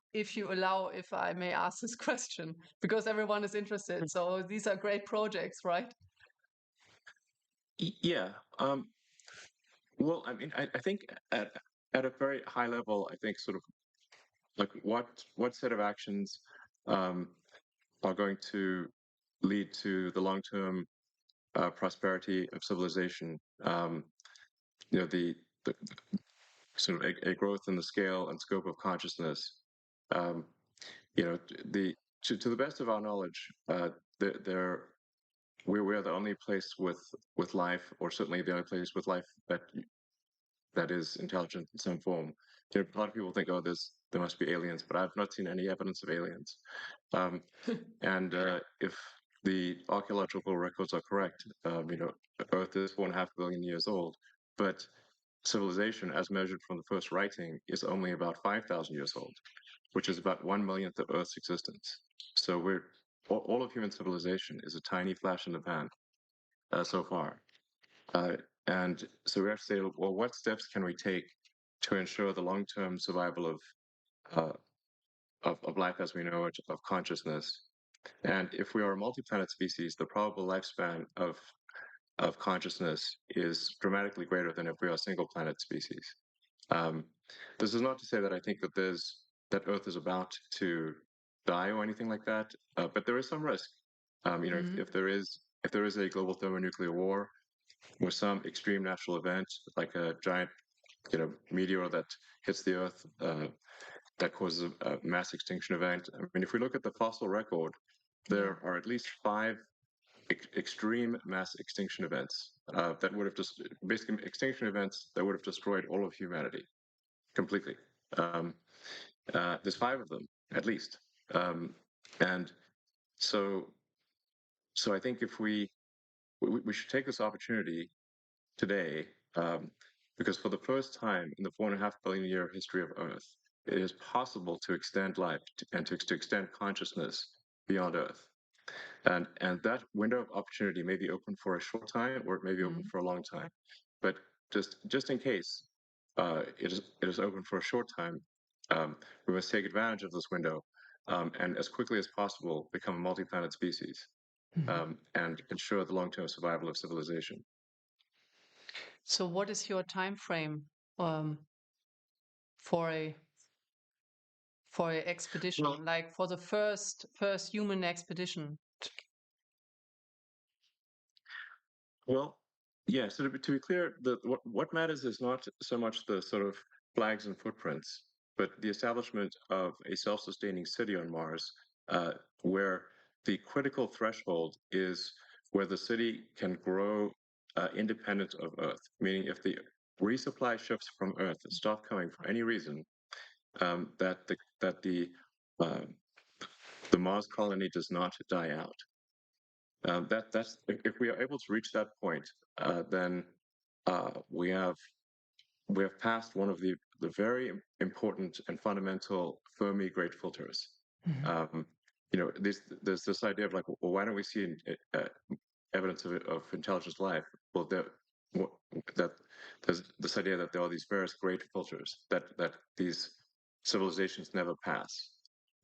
allow, if I may ask this question, because everyone is interested. So these are great projects, right? Yeah. Well, I mean, I think at a very high level, I think sort of like what set of actions um, are going to lead to the long-term prosperity of civilization. The sort of a growth in the scale and scope of consciousness. Um, you know, the to the best of our knowledge, there we are the only place with life, or certainly the only place with life that is intelligent in some form. A lot of people think, oh, there must be aliens, but I've not seen any evidence of aliens. Um, and if the archaeological records are correct, Earth is 4.5 billion years old, but civilization, as measured from the first writing, is only about 5,000 years old, which is about 1 millionth of Earth's existence. So all of human civilization is a tiny flash in the pan so far. Uh, and so we have to say, well, what steps can we take to ensure the long-term survival uh, of life as we know it, of consciousness? And if we are a multi-planet species, the probable lifespan of consciousness is dramatically greater than if we are a single planet species. Um, this is not to say that I think that Earth is about to die or anything like that, but there is some risk. Mhm. If there is a global thermonuclear war or some extreme natural event like a giant meteor that hits the Earth that causes a mass extinction event. I mean, if we look at the fossil record, Yeah. there are at least five extreme mass extinction events that would have just basically extinction events that would have destroyed all of humanity completely. Um, there's five of them at least, and so I think if we should take this opportunity today, because for the first time in the 4.5 billion year history of Earth, it is possible to extend life and to extend consciousness beyond Earth. And that window of opportunity may be open for a short time, or it may be open Mhm. for a long time. But just in case it is open for a short time, we must take advantage of this window and as quickly as possible become a multi-planet species, Mhm. and ensure the long-term survival of civilization. So what is your time frame um, for a expedition, Well, like for the first human expedition? well, yeah. So to be clear, what matters is not so much the sort of flags and footprints, but the establishment of a self-sustaining city on Mars, where the critical threshold is where the city can grow independent of Earth. Meaning, if the resupply ships from Earth stop coming for any reason, uh, the Mars colony does not die out. That's if we are able to reach that point, then we have passed one of the very important and fundamental Fermi great filters. Mhm. Um, there's this idea of like, well, why don't we see evidence of intelligent life? Well, that there's this idea that there are these various great filters that these civilizations never pass,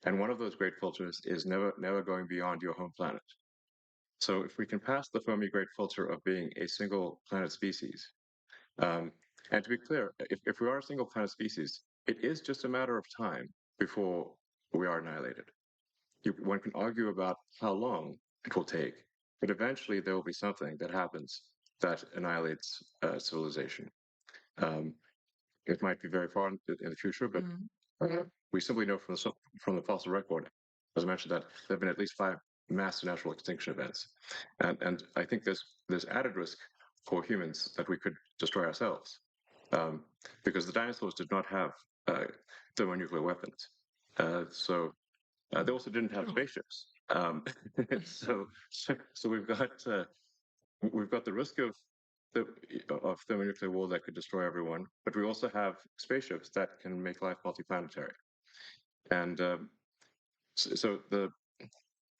and one of those great filters is never going beyond your home planet. So if we can pass the Fermi Great Filter of being a single planet species, um, and to be clear, if we are a single planet species, it is just a matter of time before we are annihilated. One can argue about how long it will take, but eventually there will be something that happens that annihilates civilization. Um, it might be very far in the future, but Mhm. we simply know from the fossil record, as I mentioned, that there have been at least 5 massive natural extinction events, and I think there's added risk for humans that we could destroy ourselves, because the dinosaurs did not have uh, thermonuclear weapons, so they also didn't have True. spaceships. So we've got the risk of thermonuclear war that could destroy everyone, but we also have spaceships that can make life multiplanetary. And so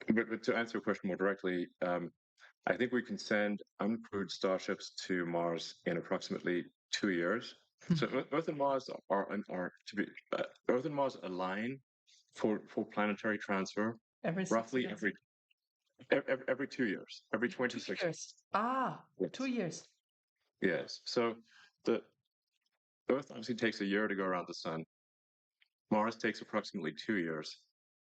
but to answer your question more directly, I think we can send uncrewed starships to Mars in approximately 2 years. So Mhm. Earth and Mars are to be Earth and Mars align for planetary transfer Every six roughly years. every 2 years, every Every two 26 years. Ah, two years. years. Yes. So the Earth obviously takes a year to go around the sun. Mars takes approximately 2 years.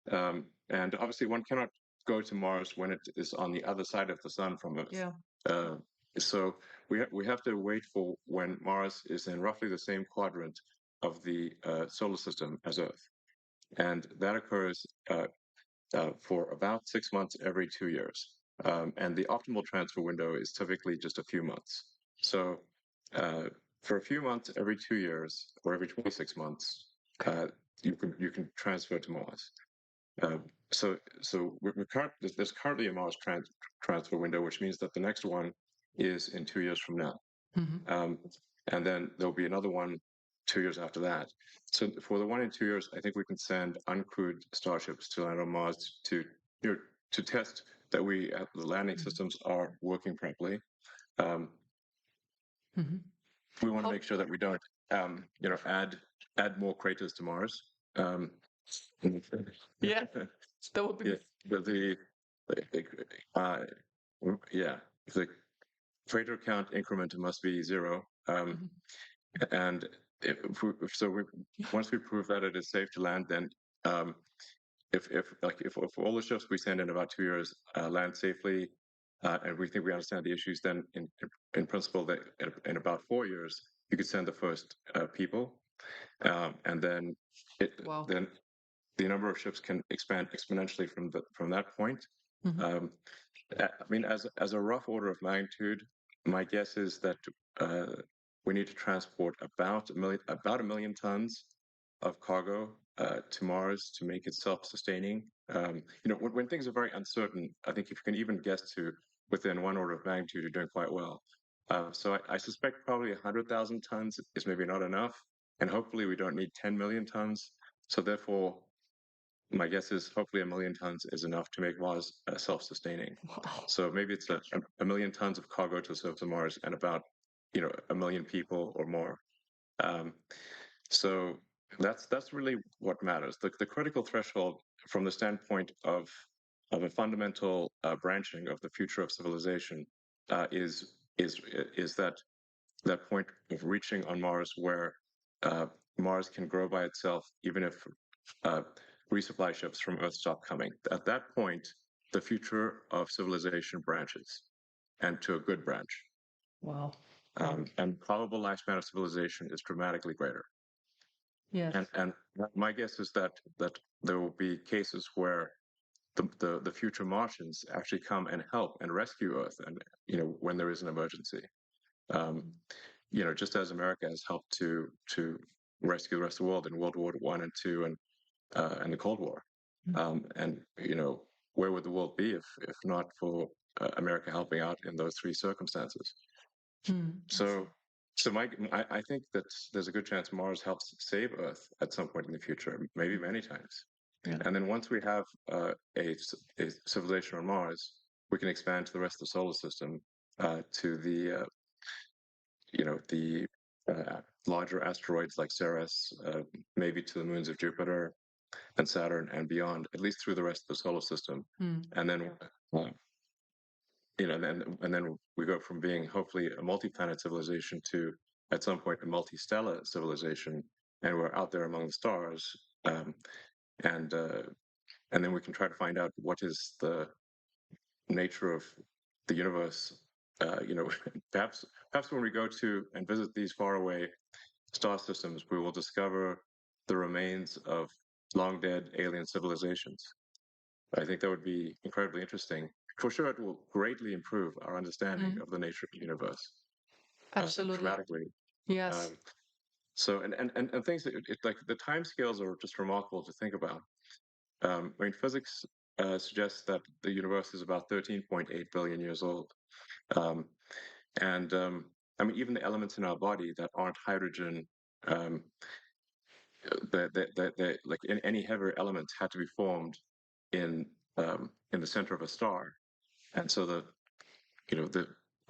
And obviously, one cannot go to Mars when it is on the other side of the sun from Earth. Yeah. Uh, so we have to wait for when Mars is in roughly the same quadrant of the solar system as Earth, and that occurs for about 6 months every 2 years. And the optimal transfer window is typically just a few months. So uh, for a few months every 2 years or every 26 months, uh, you can transfer to Mars. There's currently a Mars transfer window, which means that the next one is in 2 years from now, Mhm. um, and then there'll be another one 2 years after that. So for the one in 2 years, I think we can send uncrewed starships to land on Mars to test that the landing Mhm. systems are working properly. Um, Mhm. we want to How? make sure that we don't add more craters to Mars. Um, Yeah, that would be. yeah, but uh, yeah, the crater count increment must be 0. Mhm. And once we prove that it is safe to land, then um, if all the ships we send in about 2 years land safely, and we think we understand the issues, then in principle, that in about 4 years you could send the first people, and then Wow. then the number of ships can expand exponentially from that point. Mhm. Um, I mean, as a rough order of magnitude, my guess is that we need to transport about a million tons of cargo to Mars to make it self-sustaining. When things are very uncertain, I think if you can even guess to within one order of magnitude, you're doing quite well. So I suspect probably 100,000 tons is maybe not enough, and hopefully we don't need 10 million tons. So therefore, my guess is hopefully a million tons is enough to make Mars self-sustaining. Wow. So maybe it's a million tons of cargo to serve to Mars and about a million people or more. Um, so that's really what matters. The critical threshold from the standpoint of a fundamental branching of the future of civilization, is that point of reaching on Mars where uh, Mars can grow by itself, even if uh, resupply ships from Earth stop coming. At that point, the future of civilization branches, and to a good branch. Wow. Wow. And probable lifespan of civilization is dramatically greater. Yes. And my guess is that there will be cases where the future Martians actually come and help and rescue Earth, and when there is an emergency. Um, just as America has helped to rescue the rest of the world in World War One and Two and the Cold War. And where would the world be if not for America helping out in those three circumstances? Mm. So, I think that there's a good chance Mars helps save Earth at some point in the future, maybe many times. Yeah. And then once we have a civilization on Mars, we can expand to the rest of the solar system, to the larger asteroids like Ceres, maybe to the moons of Jupiter and Saturn and beyond, at least through the rest of the solar system. And then, then we go from being hopefully a multi-planet civilization to, at some point, a multi-stellar civilization, and we're out there among the stars, and then we can try to find out what is the nature of the universe. Perhaps when we go to and visit these faraway star systems, we will discover the remains of long dead alien civilizations. I think that would be incredibly interesting. For sure, it will greatly improve our understanding of the nature of the universe, Absolutely. dramatically. Yes. So, and things that like the time scales are just remarkable to think about. I mean, physics suggests that the universe is about 13.8 billion years old. Um, and I mean, even the elements in our body that aren't hydrogen, um, like any heavier elements had to be formed in the center of a star. And so the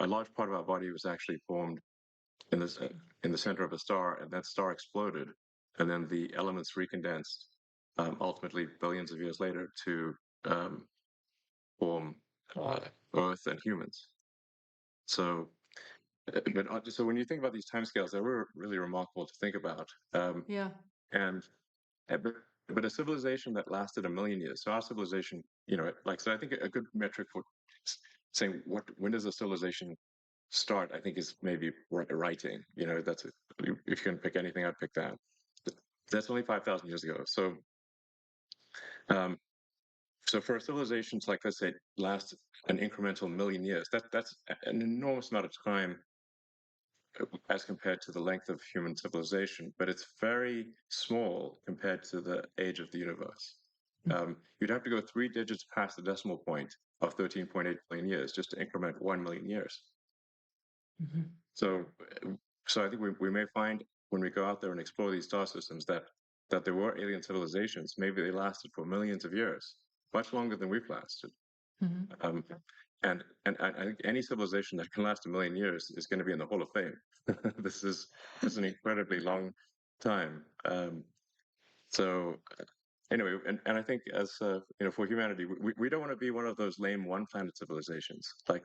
a large part of our body was actually formed in the center of a star, and that star exploded, and then the elements recondensed, ultimately billions of years later to form Earth and humans. So, so when you think about these timescales, they were really remarkable to think about. Yeah. And but a civilization that lasted 1 million years. So our civilization, like so, I think a good metric for saying when does a civilization start, I think, is maybe writing. That's if you can pick anything, I'd pick that. That's only 5,000 years ago. Um, so for a civilization to, like, let's say, last an incremental 1 million years, that's an enormous amount of time as compared to the length of human civilization, but it's very small compared to the age of the universe. You'd have to go 3 digits past the decimal point of 13.8 billion years just to increment 1 million years. So, I think we may find when we go out there and explore these star systems that there were alien civilizations. Maybe they lasted for millions of years, much longer than we've lasted. And I think any civilization that can last 1 million years is going to be in the Hall of Fame. This is an incredibly long time. So anyway, and I think as for humanity, we don't want to be one of those lame one planet civilizations. Like,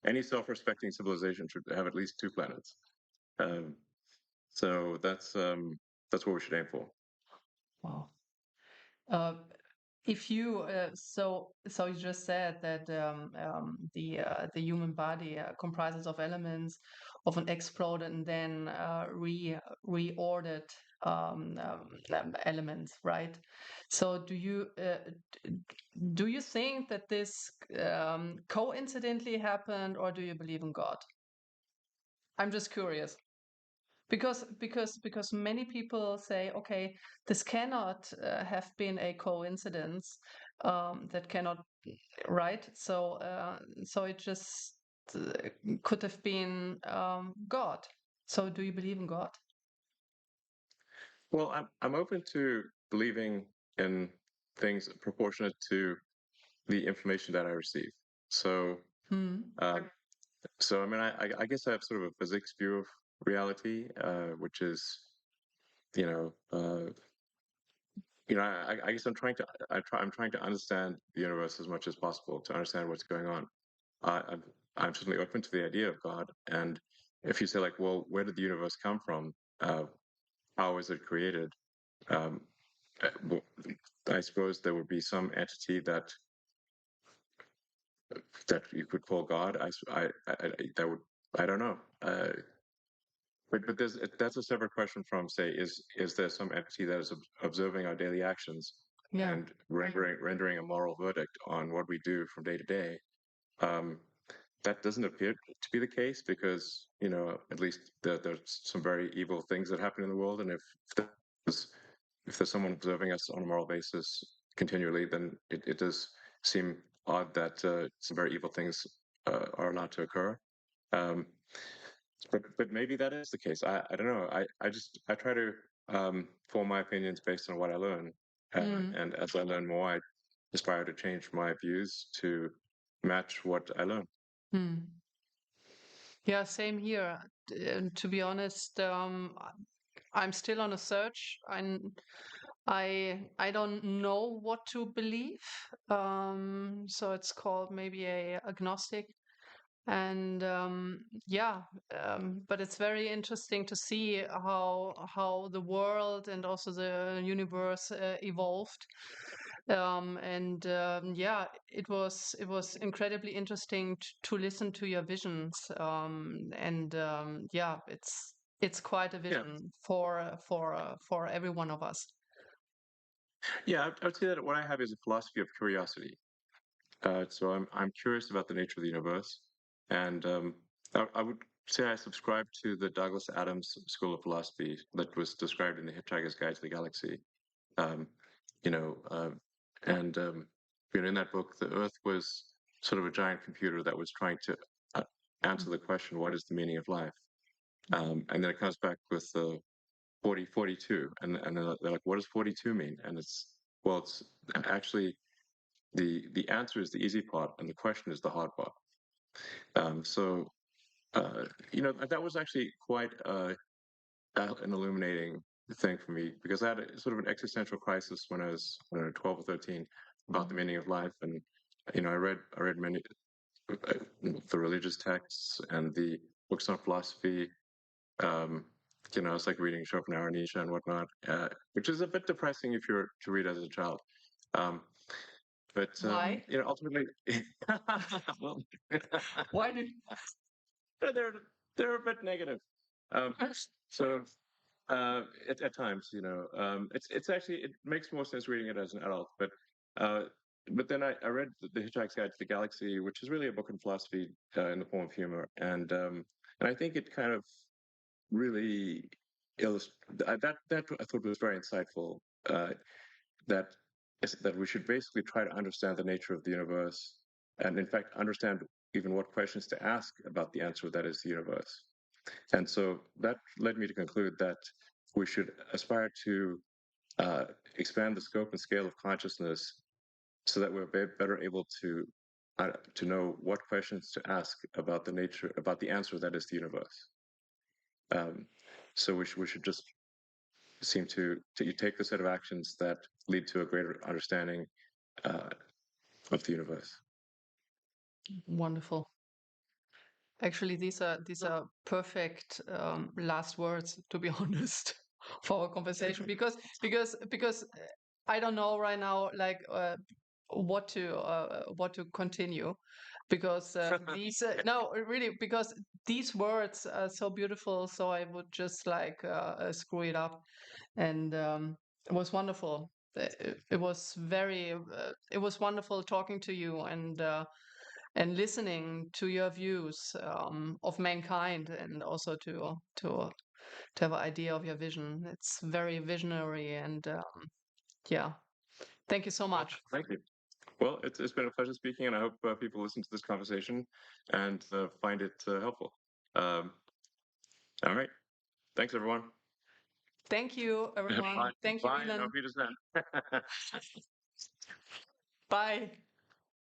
any self-respecting civilization should have at least 2 planets. So that's what we should aim for. Wow. Uh, if you so you just said that the human body comprises of elements of an exploded and then reordered elements, right? So do you think that this coincidentally happened, or do you believe in God? I'm just curious. Because many people say, okay, this cannot have been a coincidence. That cannot, right? So it just could have been God. So do you believe in God? Well, I'm open to believing in things proportionate to the information that I receive. So, uh, I mean, I guess I have sort of a physics view of reality, which is, you know, uh, I guess I'm trying to understand the universe as much as possible to understand what's going on. I'm certainly open to the idea of God, and if you say like, well, where did the universe come from? How was it created? Um, well, I suppose there would be some entity that you could call God. That would, I don't know. But that's a separate question from, say, is there some entity that is observing our daily actions Yeah. and rendering a moral verdict on what we do from day to day? Um, that doesn't appear to be the case because, at least there's some very evil things that happen in the world, and there's, if there's someone observing us on a moral basis continually, then it does seem odd that some very evil things are allowed to occur. Um, but maybe that is the case. I don't know. I try to form my opinions based on what I learn, and as I learn more, I aspire to change my views to match what I learn. Mm. Yeah, same here. To be honest, I'm still on a search. I don't know what to believe. So it's called maybe a agnostic. And yeah, but it's very interesting to see how the world and also the universe evolved. And yeah, it was incredibly interesting to listen to your visions. And yeah, it's quite a Yeah, vision for every one of us. yeah. I would say that what I have is a philosophy of curiosity. So I'm curious about the nature of the universe, and I would say I subscribe to the Douglas Adams school of philosophy that was described in the Hitchhiker's Guide to the Galaxy. Um, you know, and in that book, the Earth was sort of a giant computer that was trying to uh, answer the question, "What is the meaning of life?" And then it comes back with 42, and they're like, "What does 42 mean?" And it's actually the answer is the easy part, and the question is the hard part. So that was actually quite an illuminating thing for me because I had sort of an existential crisis when I was 12 or 13 about the meaning of life, and I read many the religious texts and the books on philosophy. Um, it's like reading Schopenhauer, Nietzsche, and whatnot, which is a bit depressing if you're to read as a child. Um, but Why? ultimately, well, Why did? they're they're a bit negative. Um, so at times, it's actually it makes more sense reading it as an adult. Uh, but then I read the Hitchhiker's Guide to the Galaxy, which is really a book in philosophy in the form of humor, and I think it kind of really that I thought was very insightful. That that we should basically try to understand the nature of the universe, and in fact understand even what questions to ask about the answer that is the universe. And so that led me to conclude that we should aspire to uh, expand the scope and scale of consciousness so that we're better able to know what questions to ask about the answer that is the universe. Um, so we should just seem to you take the set of actions that lead to a greater understanding uh, of the universe. Wonderful. Actually, these are perfect last words, to be honest, for our conversation. Because I don't know right now, like what to continue, because these no really because these words are so beautiful. So I would just like screw it up, and it was wonderful. It was very it was wonderful talking to you and listening to your views of mankind, and also to have an idea of your vision. It's very visionary, and yeah, thank you so Well, much. thank you. Well, it's been a pleasure speaking, and I hope people listen to this conversation and find it helpful. Um, all right. Thanks, everyone. Thank you, everyone. Bye. Thank you, Bye, and Elon. auf Wiedersehen. Bye.